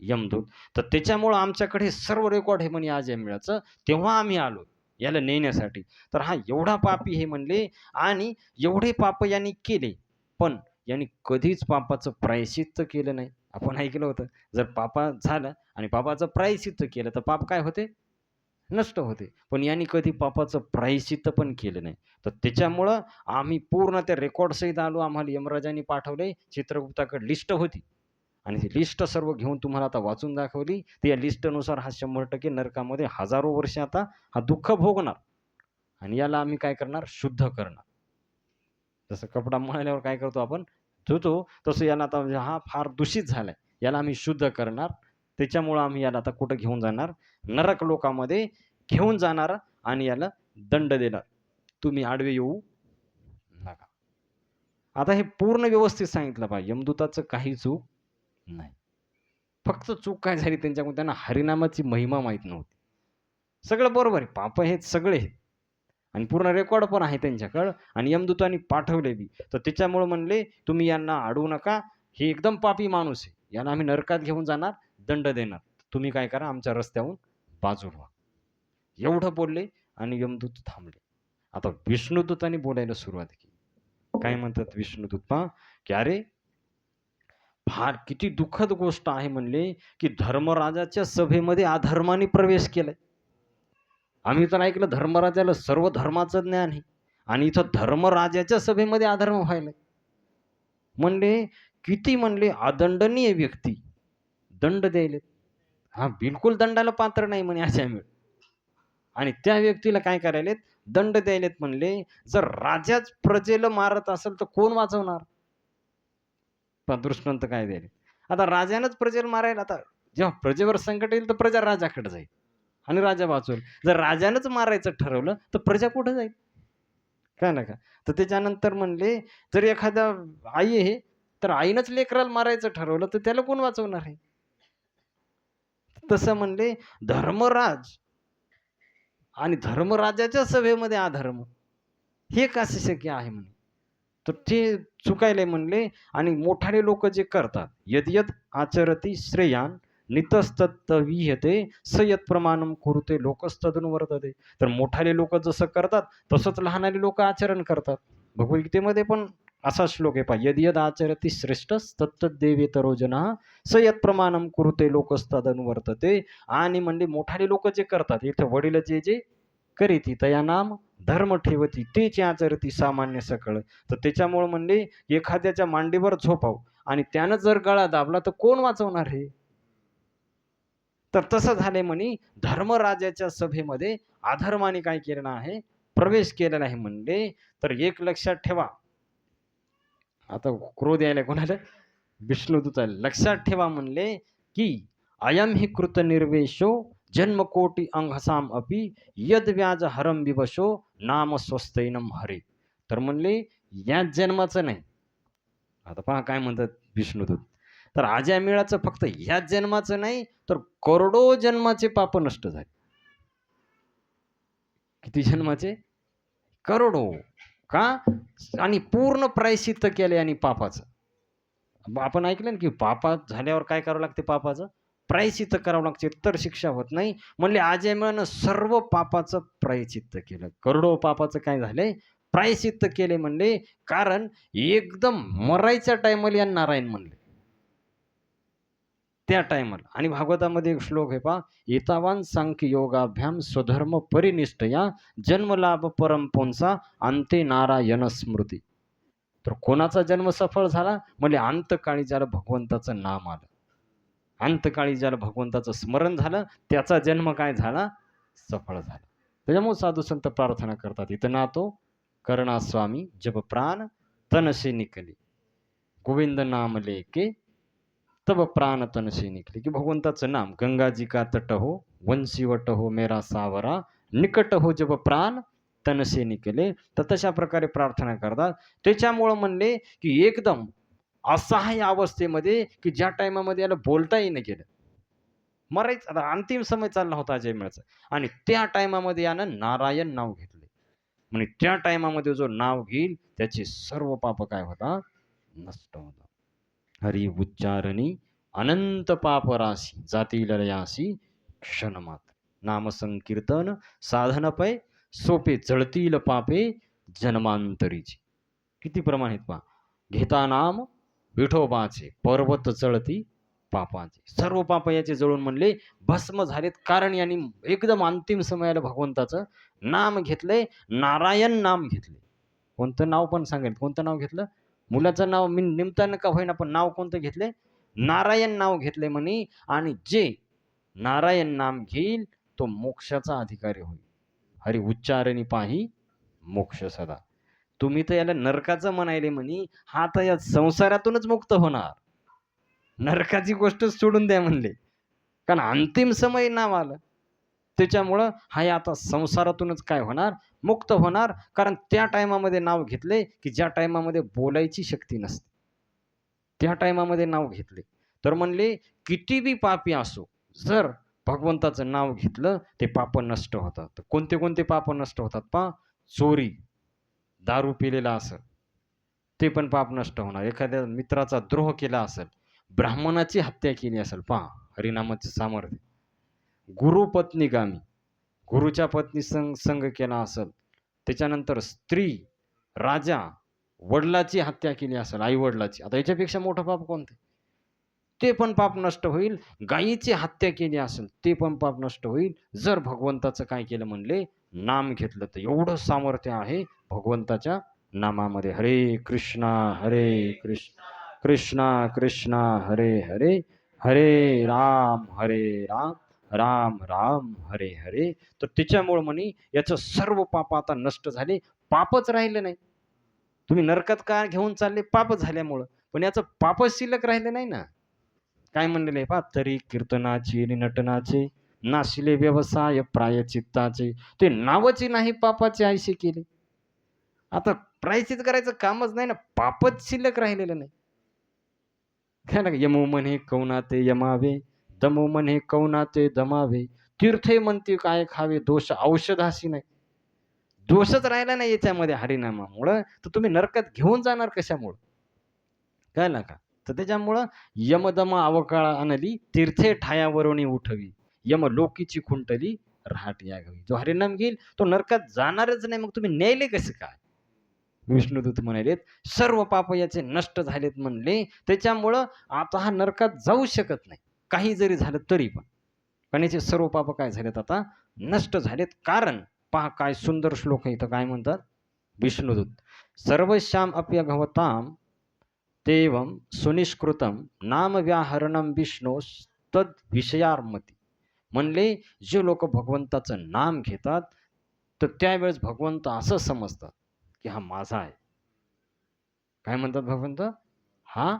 A: यमदूत. तर त्याच्यामुळं आमच्याकडे सर्व रेकॉर्ड आहे म्हणे आज यमळाचं. तेव्हा आम्ही आलो याला नेण्यासाठी. तर हा एवढा पापी हे म्हणले आणि एवढे पाप यांनी केले, पण यांनी कधीच पापाचं प्रायश्चित्त केलं नाही. आपण ऐकलं होतं, जर पाप झालं आणि पापाचं प्रायश्चित्त केलं तर पाप काय होते? नष्ट होते. पण यांनी कधी पापाचं प्रायश्चित्त पण केलं नाही. तर त्याच्यामुळं आम्ही पूर्ण त्या रेकॉर्डसहित आलो. आम्हाला यमराजांनी पाठवले. चित्रगुप्ताकडे लिस्ट होती आणि ती लिस्ट सर्व घेऊन तुम्हाला आता वाचून दाखवली. तर या लिस्टनुसार हा 100% नरकामध्ये हजारो वर्ष आता हा दुःख भोगणार आणि याला आम्ही काय करणार? शुद्ध करणार. जसं कपडा मळल्यावर काय करतो आपण? धुतो. तसं याला आता म्हणजे हा फार दूषित झालाय. याला आम्ही शुद्ध करणार. त्याच्यामुळं आम्ही याला आता कुठं घेऊन जाणार? नरक लोकामध्ये घेऊन जाणार आणि याला दंड देणार. तुम्ही आडवे येऊ नका. आता हे पूर्ण व्यवस्थित सांगितलं पहा. यमदूताचं काही चूक नाही. फक्त चूक काय झाली त्यांच्याकडून, त्यांना हरिनामाची महिमा माहीत नव्हती. सगळं बरोबर आहे. पाप हे सगळे आहेत आणि पूर्ण रेकॉर्ड पण आहे त्यांच्याकडं आणि यमदूतांनी पाठवले बी. तर त्याच्यामुळे म्हणले, "तुम्ही यांना अडवू नका. हे एकदम पापी माणूस आहे. यांना आम्ही नरकात घेऊन जाणार, दंड देणार. तुम्ही काय करा, आमच्या रस्त्याहून बाजूला व्हा." एवढं बोलले आणि यमदूत थांबले. आता विष्णुदूतांनी बोलायला सुरुवात केली. काय म्हणतात विष्णुदूत पहा, की "अरे, फार किती दुःखद गोष्ट आहे म्हणले, की धर्मराजाच्या सभेमध्ये अधर्माने प्रवेश केलाय. आम्ही तर ऐकलं धर्मराजाला सर्व धर्माचं ज्ञान आहे आणि इथं धर्मराजाच्या सभेमध्ये अधर्म व्हायलाय. म्हणले किती म्हणले अदंडनीय व्यक्ती दंड द्यायलेत. हा बिलकुल दंडाला पात्र नाही म्हणे अशामुळे. आणि त्या व्यक्तीला काय करायलेत? दंड द्यायलेत म्हणले. जर राजाच प्रजेला मारत असेल तर कोण वाचवणार? पहा दृष्टांत काय द्यायले. आता राजानंच प्रजेला मारायला, आता जेव्हा प्रजेवर संकट येईल तर प्रजा राजाकडे जाईल आणि राजा वाचवेल. जर राजानंच मारायचं ठरवलं तर प्रजा कुठे जाईल? कळलं का? तर त्याच्यानंतर म्हणले, जर एखादा आई आहे, तर आईनंच लेकराला मारायचं ठरवलं, तर त्याला कोण वाचवणार आहे? तसं म्हणले धर्मराज आणि धर्मराजाच्या सभेमध्ये अधर्म, हे कसं शक्य आहे म्हणे. तर ते चुकायलंय म्हणले आणि मोठाले लोक जे करतात, यद्यत आचरती श्रेयान नितस्तत्त्वविह्यते स यत्प्रमाणं कुरुते लोकस्तदनुवर्तते. तर मोठाले लोक जसं करतात तसंच लहानाले लोक आचरण करतात. भगवद्गीतेमध्ये पण असा श्लोक आहे पहा, यद्यद आचरती श्रेष्ठस्तत्तद्देवेतरो जनाः स यत्प्रमाणं कुरुते लोकस्तदनुवर्तते. आणि म्हणजे मोठाले लोक जे करतात, इथं वडील जे जे करीती तया नाम धर्म ठेवती तेच आचरती सामान्य सकळ. तर त्याच्यामुळे म्हणले एखाद्याच्या मांडीवर झोपाव आणि त्यानं जर गळा दाबला तर कोण वाचवणार हे? तर तसं झाले म्हणे धर्मराजाच्या सभेमध्ये अधर्माने काय केलेलं आहे? प्रवेश केलेला आहे म्हणले. तर एक लक्षात ठेवा. आता क्रोध यायला कोणाला? विष्णुदूताला. लक्षात ठेवा म्हणले, की अयम हि कृत निर्वेशो जन्मकोटी अंघसाम अपि यद व्याज हरम विवशो नाम स्वस्तैनम हरे. तर म्हणले याच जन्माचं नाही. आता पहा काय म्हणतात विष्णुदूत. तर अजामिळाचं फक्त ह्याच जन्माचं नाही तर करोडो जन्माचे पाप नष्ट झाले. किती जन्माचे? करोडो. का? आणि पूर्ण प्रायश्चित्त केले आणि पापाचं. आपण ऐकलं ना की पापात झाल्यावर काय करावं लागते पापाचं? प्रायश्चित्त करावं लागते तर शिक्षा होत नाही. म्हणले अजामिळानं सर्व पापाचं प्रायश्चित्त केलं. करोडो पापाचं काय झालंय? प्रायश्चित्त केले म्हणले. कारण एकदम मरायच्या टायमाला या नारायण म्हणले. त्या टायमाला. आणि भागवतामध्ये एक श्लोक आहे पहा, एतावान सांख्य योगाभ्याम स्वधर्म परिनिष्ठया जन्मलाभ परम पुंसा अंते नारायण स्मृती. तर कोणाचा जन्म सफळ झाला? म्हणजे अंतकाळी ज्याला भगवंताचं नाम आलं, अंतकाळी ज्याला भगवंताचं स्मरण झालं, त्याचा जन्म काय झाला? सफळ झाला. त्याच्यामुळे साधू संत प्रार्थना करतात, इथं ना तो करुणा स्वामी जब प्राण तनसे निकले गोविंद नाम लेके तब प्राण तन से निकले. की भगवंताचं नाम, गंगाजी का तट हो वंशीवट हो मेरा सावरा निकट हो जब प्राण तन से निकले. तर तशा प्रकारे प्रार्थना करतात. त्याच्यामुळं म्हणले की एकदम असहाय्य अवस्थेमध्ये की ज्या टायमामध्ये याला बोलताही नाही गेलं, मरायचं आता अंतिम समय चालला होता अजयमेळचा, आणि त्या टायमामध्ये यानं नारायण नाव घेतले. म्हणजे त्या टायमामध्ये जो नाव घेईल त्याचे सर्व पाप काय होतात? नष्ट होतात. हरी उच्चारणी अनंत पाप राशी जातील लयासी क्षण मात्र. नाम संकीर्तन साधन पै सोपे जळतील पापे जन्मांतरीची. किती प्रमाणित पहा. घेता नाम विठोबाचे पर्वत जळती पापाचे. सर्व पाप याचे जळून म्हणले भस्म झालेत. कारण यांनी एकदम अंतिम समयाला भगवंताचं नाम घेतलंय, नारायण नाम घेतले. कोणतं नाव पण सांगेल, कोणतं नाव घेतलं? मुलाचं नाव मी निमतानं का होईना पण नाव कोणतं घेतले? नारायण नाव घेतले म्हणे. आणि जे नारायण नाम घेईल तो मोक्षाचा अधिकारी होईल. हरी उच्चारणी पाही मोक्ष सदा. तुम्ही तर याला नरकाचं म्हणायले म्हणे, हा तर या संसारातूनच मुक्त होणार. नरकाची गोष्ट सोडून द्या म्हणले, कारण अंतिम समय नाव आलं. त्याच्यामुळं हा आता संसारातूनच काय होणार? मुक्त होणार. कारण त्या टायमामध्ये नाव घेतले की ज्या टायमामध्ये बोलायची शक्ती नसते, त्या टायमामध्ये नाव घेतले. तर म्हणले किती बी पापी असो, जर भगवंताचं नाव घेतलं ते पाप नष्ट होतात. तर कोणते कोणते पाप नष्ट होतात पहा. चोरी, दारू पिलेला असेल ते पण पाप नष्ट होणार. एखाद्या मित्राचा द्रोह केला असेल, ब्राह्मणाची हत्या केली असेल, पहा हरिनामाचे सामर्थ्य. गुरु पत्नीगामी, गुरुच्या पत्नी संग केला असेल, त्याच्यानंतर स्त्री, राजा, वडिलाची हत्या केली असेल, आई वडिलाची, आता याच्यापेक्षा मोठं पाप कोणते? ते पण पाप नष्ट होईल. गायीची हत्या केली असेल ते पण पाप नष्ट होईल, जर भगवंताचं काय केलं म्हणले? नाम घेतलं. तर एवढं सामर्थ्य आहे भगवंताच्या नामामध्ये. हरे कृष्णा हरे कृष्ण कृष्णा कृष्णा हरे हरे, हरे राम राम राम हरे हरे. तर त्याच्यामुळं म्हणे याचं सर्व पाप आता नष्ट झाले, पापच राहिलं नाही. तुम्ही नरकात का घेऊन चालले? पाप झाल्यामुळं. पण याचं पापच शिल्लक राहिलं नाही ना. काय म्हणलेलं आहे पहा, तरी कीर्तनाची नटनाचे नाशिले व्यवसाय प्रायचित्ताचे, ते नावची नाही पापाचे आयसे केले. आता प्रायचित करायचं कामच नाही ना, पापच शिल्लक राहिलेलं नाही. काय ना, यमो म्हणे कौनाते यमावे, दमो म्हणे कौनाते दमावे, तीर्थे म्हणते काय खावे, दोष औषधाशी नाही. दोषच राहिला नाही याच्यामध्ये हरिनामामुळं, तर तुम्ही नरकात घेऊन जाणार कशामुळं? कळलं का? तर त्याच्यामुळं यमदम अवकाळ आणली तीर्थे ठायावरुणी उठवी, यम लोकीची खुंटली रहाट यागवी. जो हरिनाम घेईल तो नरकात जाणारच नाही. मग तुम्ही न्यायले कसं काय? विष्णुदूत म्हणालेत सर्व पाप याचे नष्ट झालेत म्हणले. त्याच्यामुळं आता हा नरकात जाऊ शकत नाही, काही जरी झालं तरी पण. पण याचे सर्व पाप काय झालेत? आता नष्ट झालेत. कारण पहा काय सुंदर श्लोक आहे इथं. काय म्हणतात विष्णुदूत? सर्वश्याम अप्यघवताम तेवम सुनिष्कृतम नाम व्याहरणम विष्णू तद विषयार्मती. म्हणले जे लोक भगवंताचं नाम घेतात तर त्यावेळेस भगवंत असं समजतात की हा माझा आहे. काय म्हणतात भगवंत? हा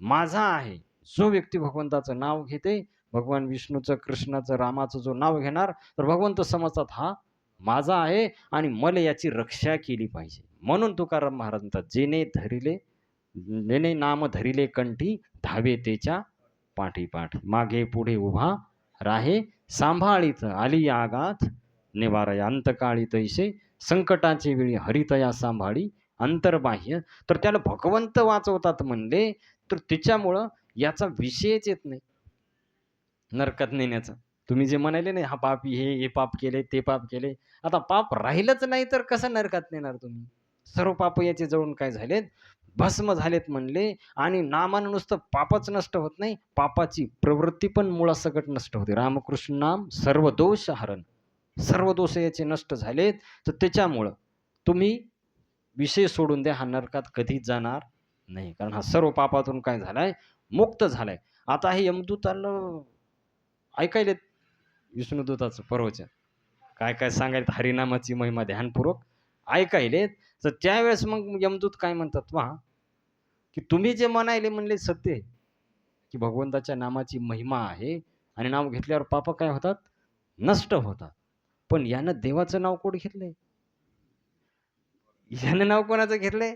A: माझा आहे. जो व्यक्ती भगवंताचं नाव घेते भगवान विष्णूचं, कृष्णाचं, रामाचं जो नाव घेणार, तर भगवंत समजतात हा माझा आहे आणि मला याची रक्षा केली पाहिजे. म्हणून तुकाराम महाराज म्हणतात, जेणे नाम धरिले कंठी, धावे त्याच्या पाठी मागे पुढे उभा राहे, सांभाळीत आली आगात निवारया, अंतकाळी तैसे संकटाची वेळी हरितया सांभाळी अंतर्बाह्य. तर त्याला भगवंत वाचवतात म्हणले, तर त्याच्यामुळं याचा विषयच येत नाही नरकात नेण्याचा. तुम्ही जे म्हणाले नाही, हा पापी, हे पाप केले, ते पाप केले. आता पाप राहिलंच नाही तर कसं नरकात नेणार तुम्ही? सर्व पाप याचे जळून काय झालेत? भस्म झालेत म्हणले. आणि नामानं नुसतं पापच नष्ट होत नाही, पापाची प्रवृत्ती पण मुळासकट नष्ट होते. रामकृष्ण नाम सर्व दोष हरण. सर्व दोष याचे नष्ट झालेत. तर त्याच्यामुळं तुम्ही विषय सोडून द्या, हा नरकात कधीच जाणार नाही. कारण हा सर्व पापातून काय झालाय? मुक्त झालाय. आता हे यमदूताला ऐकायलेत विष्णुदूताचं प्रवचन. काय काय सांगायलेत हरिनामाची महिमा ध्यानपूर्वक ऐकायलेत. तर त्यावेळेस मग यमदूत काय म्हणतात पहा, की तुम्ही जे म्हणायले म्हणले सत्य आहे, की भगवंताच्या नामाची महिमा आहे आणि नाव घेतल्यावर पाप काय होतात? नष्ट होतात. पण यानं देवाचं नाव कोण घेतलंय? यानं नाव कोणाचं घेतलंय?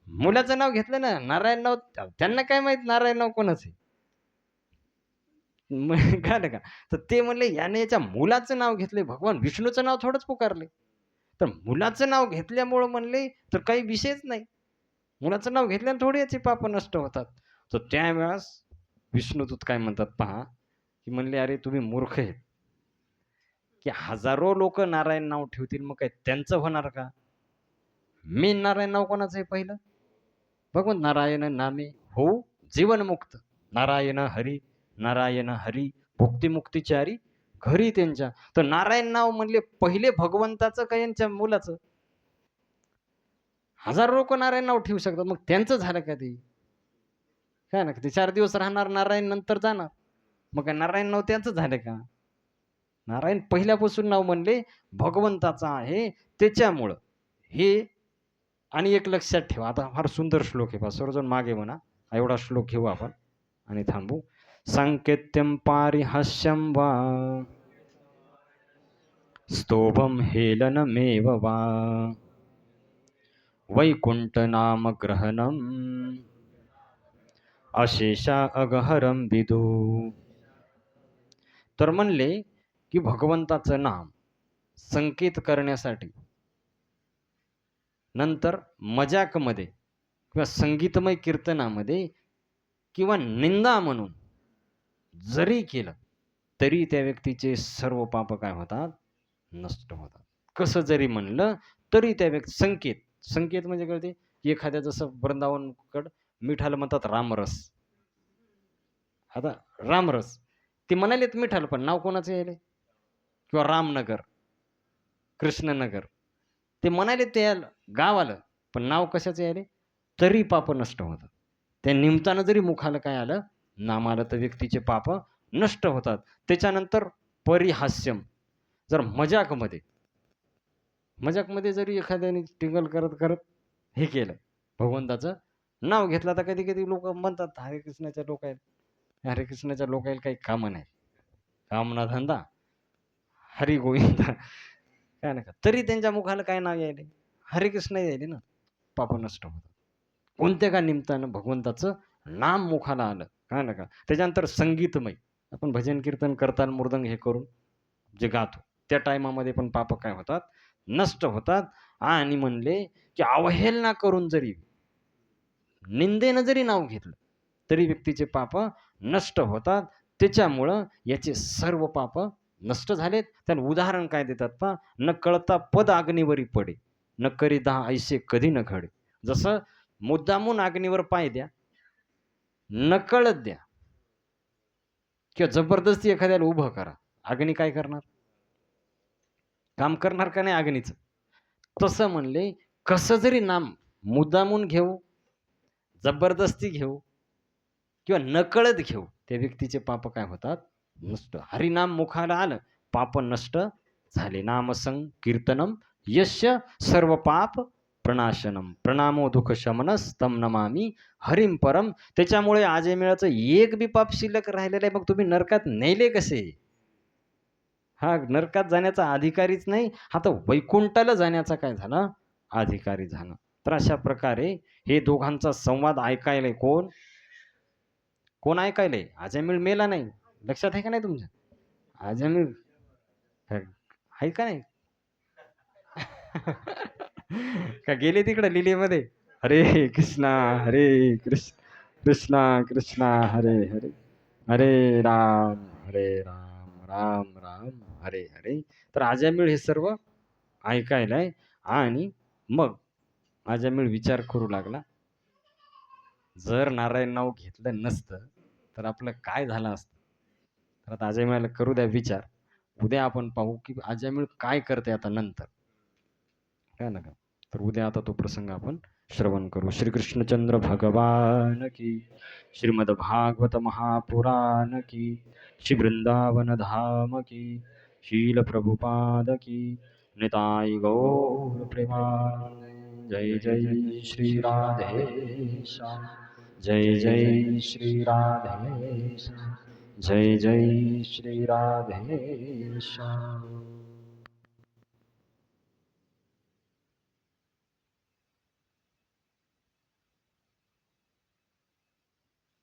A: मुलाचं नाव घेतलं ना, नारायण नाव. त्यांना काय माहित नारायण नाव कोणाचं आहे? मग कळलं का? तर ते म्हणले याने याच्या मुलाचं नाव घेतलंय, भगवान विष्णूचं नाव थोडंच पुकारले. तर मुलाचं नाव घेतल्यामुळं म्हणले तर काही विषयच नाही. मुलाचं नाव घेतल्याने थोडी याची पाप नष्ट होतात. तर त्यावेळेस विष्णुदूत काय म्हणतात पहा, की म्हणले, "अरे तुम्ही मूर्ख आहेत, की हजारो लोकं नारायण नाव ठेवतील, मग काय त्यांचं होणार का? मेन नारायण नाव कोणाचं आहे पहिलं? भगवंत नारायण नामे हो जीवनमुक्त. नारायण हरी, नारायण हरी, भुक्तिमुक्तीचारी घरी त्यांच्या." तर नारायण नाव म्हणले पहिले भगवंताचं का यांच्या मुलाचं? हजारो लोक नारायण नाव ठेवू शकतात, मग त्यांचं झालं का ते? काय ना, ते 4 दिवस राहणार नारायण, नंतर जाणार. मग काय नारायण नाव त्यांचं झालं का? नारायण पहिल्यापासून नाव म्हणले भगवंताचं आहे, त्याच्यामुळं हे. आणि एक लक्षात ठेवा, आता फार सुंदर श्लोक आहे पहा, सर्वजण मागे म्हणा. एवढा श्लोक घेऊ आपण आणि थांबू. सांकेत्यम पारिहास्यम वा स्तोभम हेलनमेव वा वैकुंठ नाम ग्रहणम अशेषा अगहरम विदू. तर म्हणले की भगवंताचं नाम संकेत करण्यासाठी, नंतर मजाकमध्ये किंवा संगीतमय कीर्तनामध्ये किंवा निंदा म्हणून जरी केलं, तरी त्या व्यक्तीचे सर्व पाप काय होतात? नष्ट होतात. कसं जरी म्हणलं तरी त्या व्यक्ती संकेत, संकेत म्हणजे कळते, की एखाद्या जसं वृंदावनकड मिठाला म्हणतात रामरस. आता रामरस ते म्हणालेत मिठाला, पण नाव कोणाचं यायले? किंवा रामनगर, कृष्णनगर ते म्हणाले, ते गाव आलं, पण नाव कशाचं यायले? तरी पाप नष्ट होतात. त्या निमित्तानं जरी मुखाला काय आलं, नाम आलं, तर व्यक्तीचे पाप नष्ट होतात. त्याच्यानंतर परिहास्यम, जर मजाकमध्ये जरी एखाद्याने टिंगल करत करत हे केलं, भगवंताचं नाव घेतलं, तर कधी कधी लोक म्हणतात हरे कृष्णाच्या लोकायला, हरे कृष्णाच्या लोकायला काही कामं नाही, काम ना धंदा, हरी गोविंदा, काय नका, तरी त्यांच्या मुखाला काय नाव यायले? हरे कृष्ण यायले ना, पाप नष्ट होतात. कोणत्या का निमित्तानं भगवंताचं नाम मुखाला आलं, काय नका. त्याच्यानंतर संगीतमय, आपण भजन कीर्तन करताना मृदंग हे करून जे गातो, त्या टायमामध्ये पण पाप काय होतात? नष्ट होतात. आणि म्हणले की अवहेलना करून जरी, निंदेनं जरी नाव घेतलं, तरी व्यक्तीचे पाप नष्ट होतात. त्याच्यामुळं याचे सर्व पाप नष्ट झालेत. त्याला उदाहरण काय देतात पहा, न कळता पद अग्नीवरी पडे, न करी दहा ऐसे कधी न घडे. जसं मुद्दामून अग्नीवर पाय द्या, नकळत द्या, किंवा जबरदस्ती एखाद्याला उभं करा, अग्नी काय करणार? काम करणार का नाही अग्नीचं? तसं म्हणले, कसं जरी नाम मुद्दामून घेऊ, जबरदस्ती घेऊ किंवा नकळत घेऊ, त्या व्यक्तीचे पाप काय होतात? नष्ट. हरिनाम मुखाला आलं, पाप नष्ट झाले. नाम संकीर्तनम यस्य सर्व पाप प्रणाशनम प्रणामो दुःख शमनस तम नमामि हरिम परम. त्याच्यामुळे आजमिळाचं एक बी पाप शिल्लक राहिलेलं आहे. मग तुम्ही नरकात नेले कसे? हा नरकात जाण्याचा अधिकारीच नाही, हा तर वैकुंठाला जाण्याचा काय झाला? अधिकारी झाला. तर अशा प्रकारे हे दोघांचा संवाद ऐकायलाय कोण? कोण ऐकायलंय? अजामिळ मेला नाही. लक्षात आहे का नाही तुमच्या? अजामिळ आहे का नाही? का गेले तिकडे लिलीमध्ये? हरे कृष्णा हरे कृष्ण कृष्णा कृष्णा हरे हरे हरे राम राम राम हरे हरे. तर अजामिळ हे सर्व ऐकायलाय. आणि मग अजामिळ विचार करू लागला, जर नारायण नाव घेतलं नसतं तर आपलं काय झालं असतं. तर आता अजामिळाला करू द्या विचार. उद्या आपण पाहू की अजामिळ काय करते आता नंतर. काय ना का. तर उद्या आता तो प्रसंग आपण श्रवण करू. श्रीकृष्णचंद्र भगवान की, श्रीमद भागवत महापुराण की, श्री वृंदावन धाम की, शील प्रभुपाद की, निताई गौर प्रेमानंद. जय जय श्री राधे श्याम, जय जय श्री राधे श्याम, जय जय श्री राधे श्याम.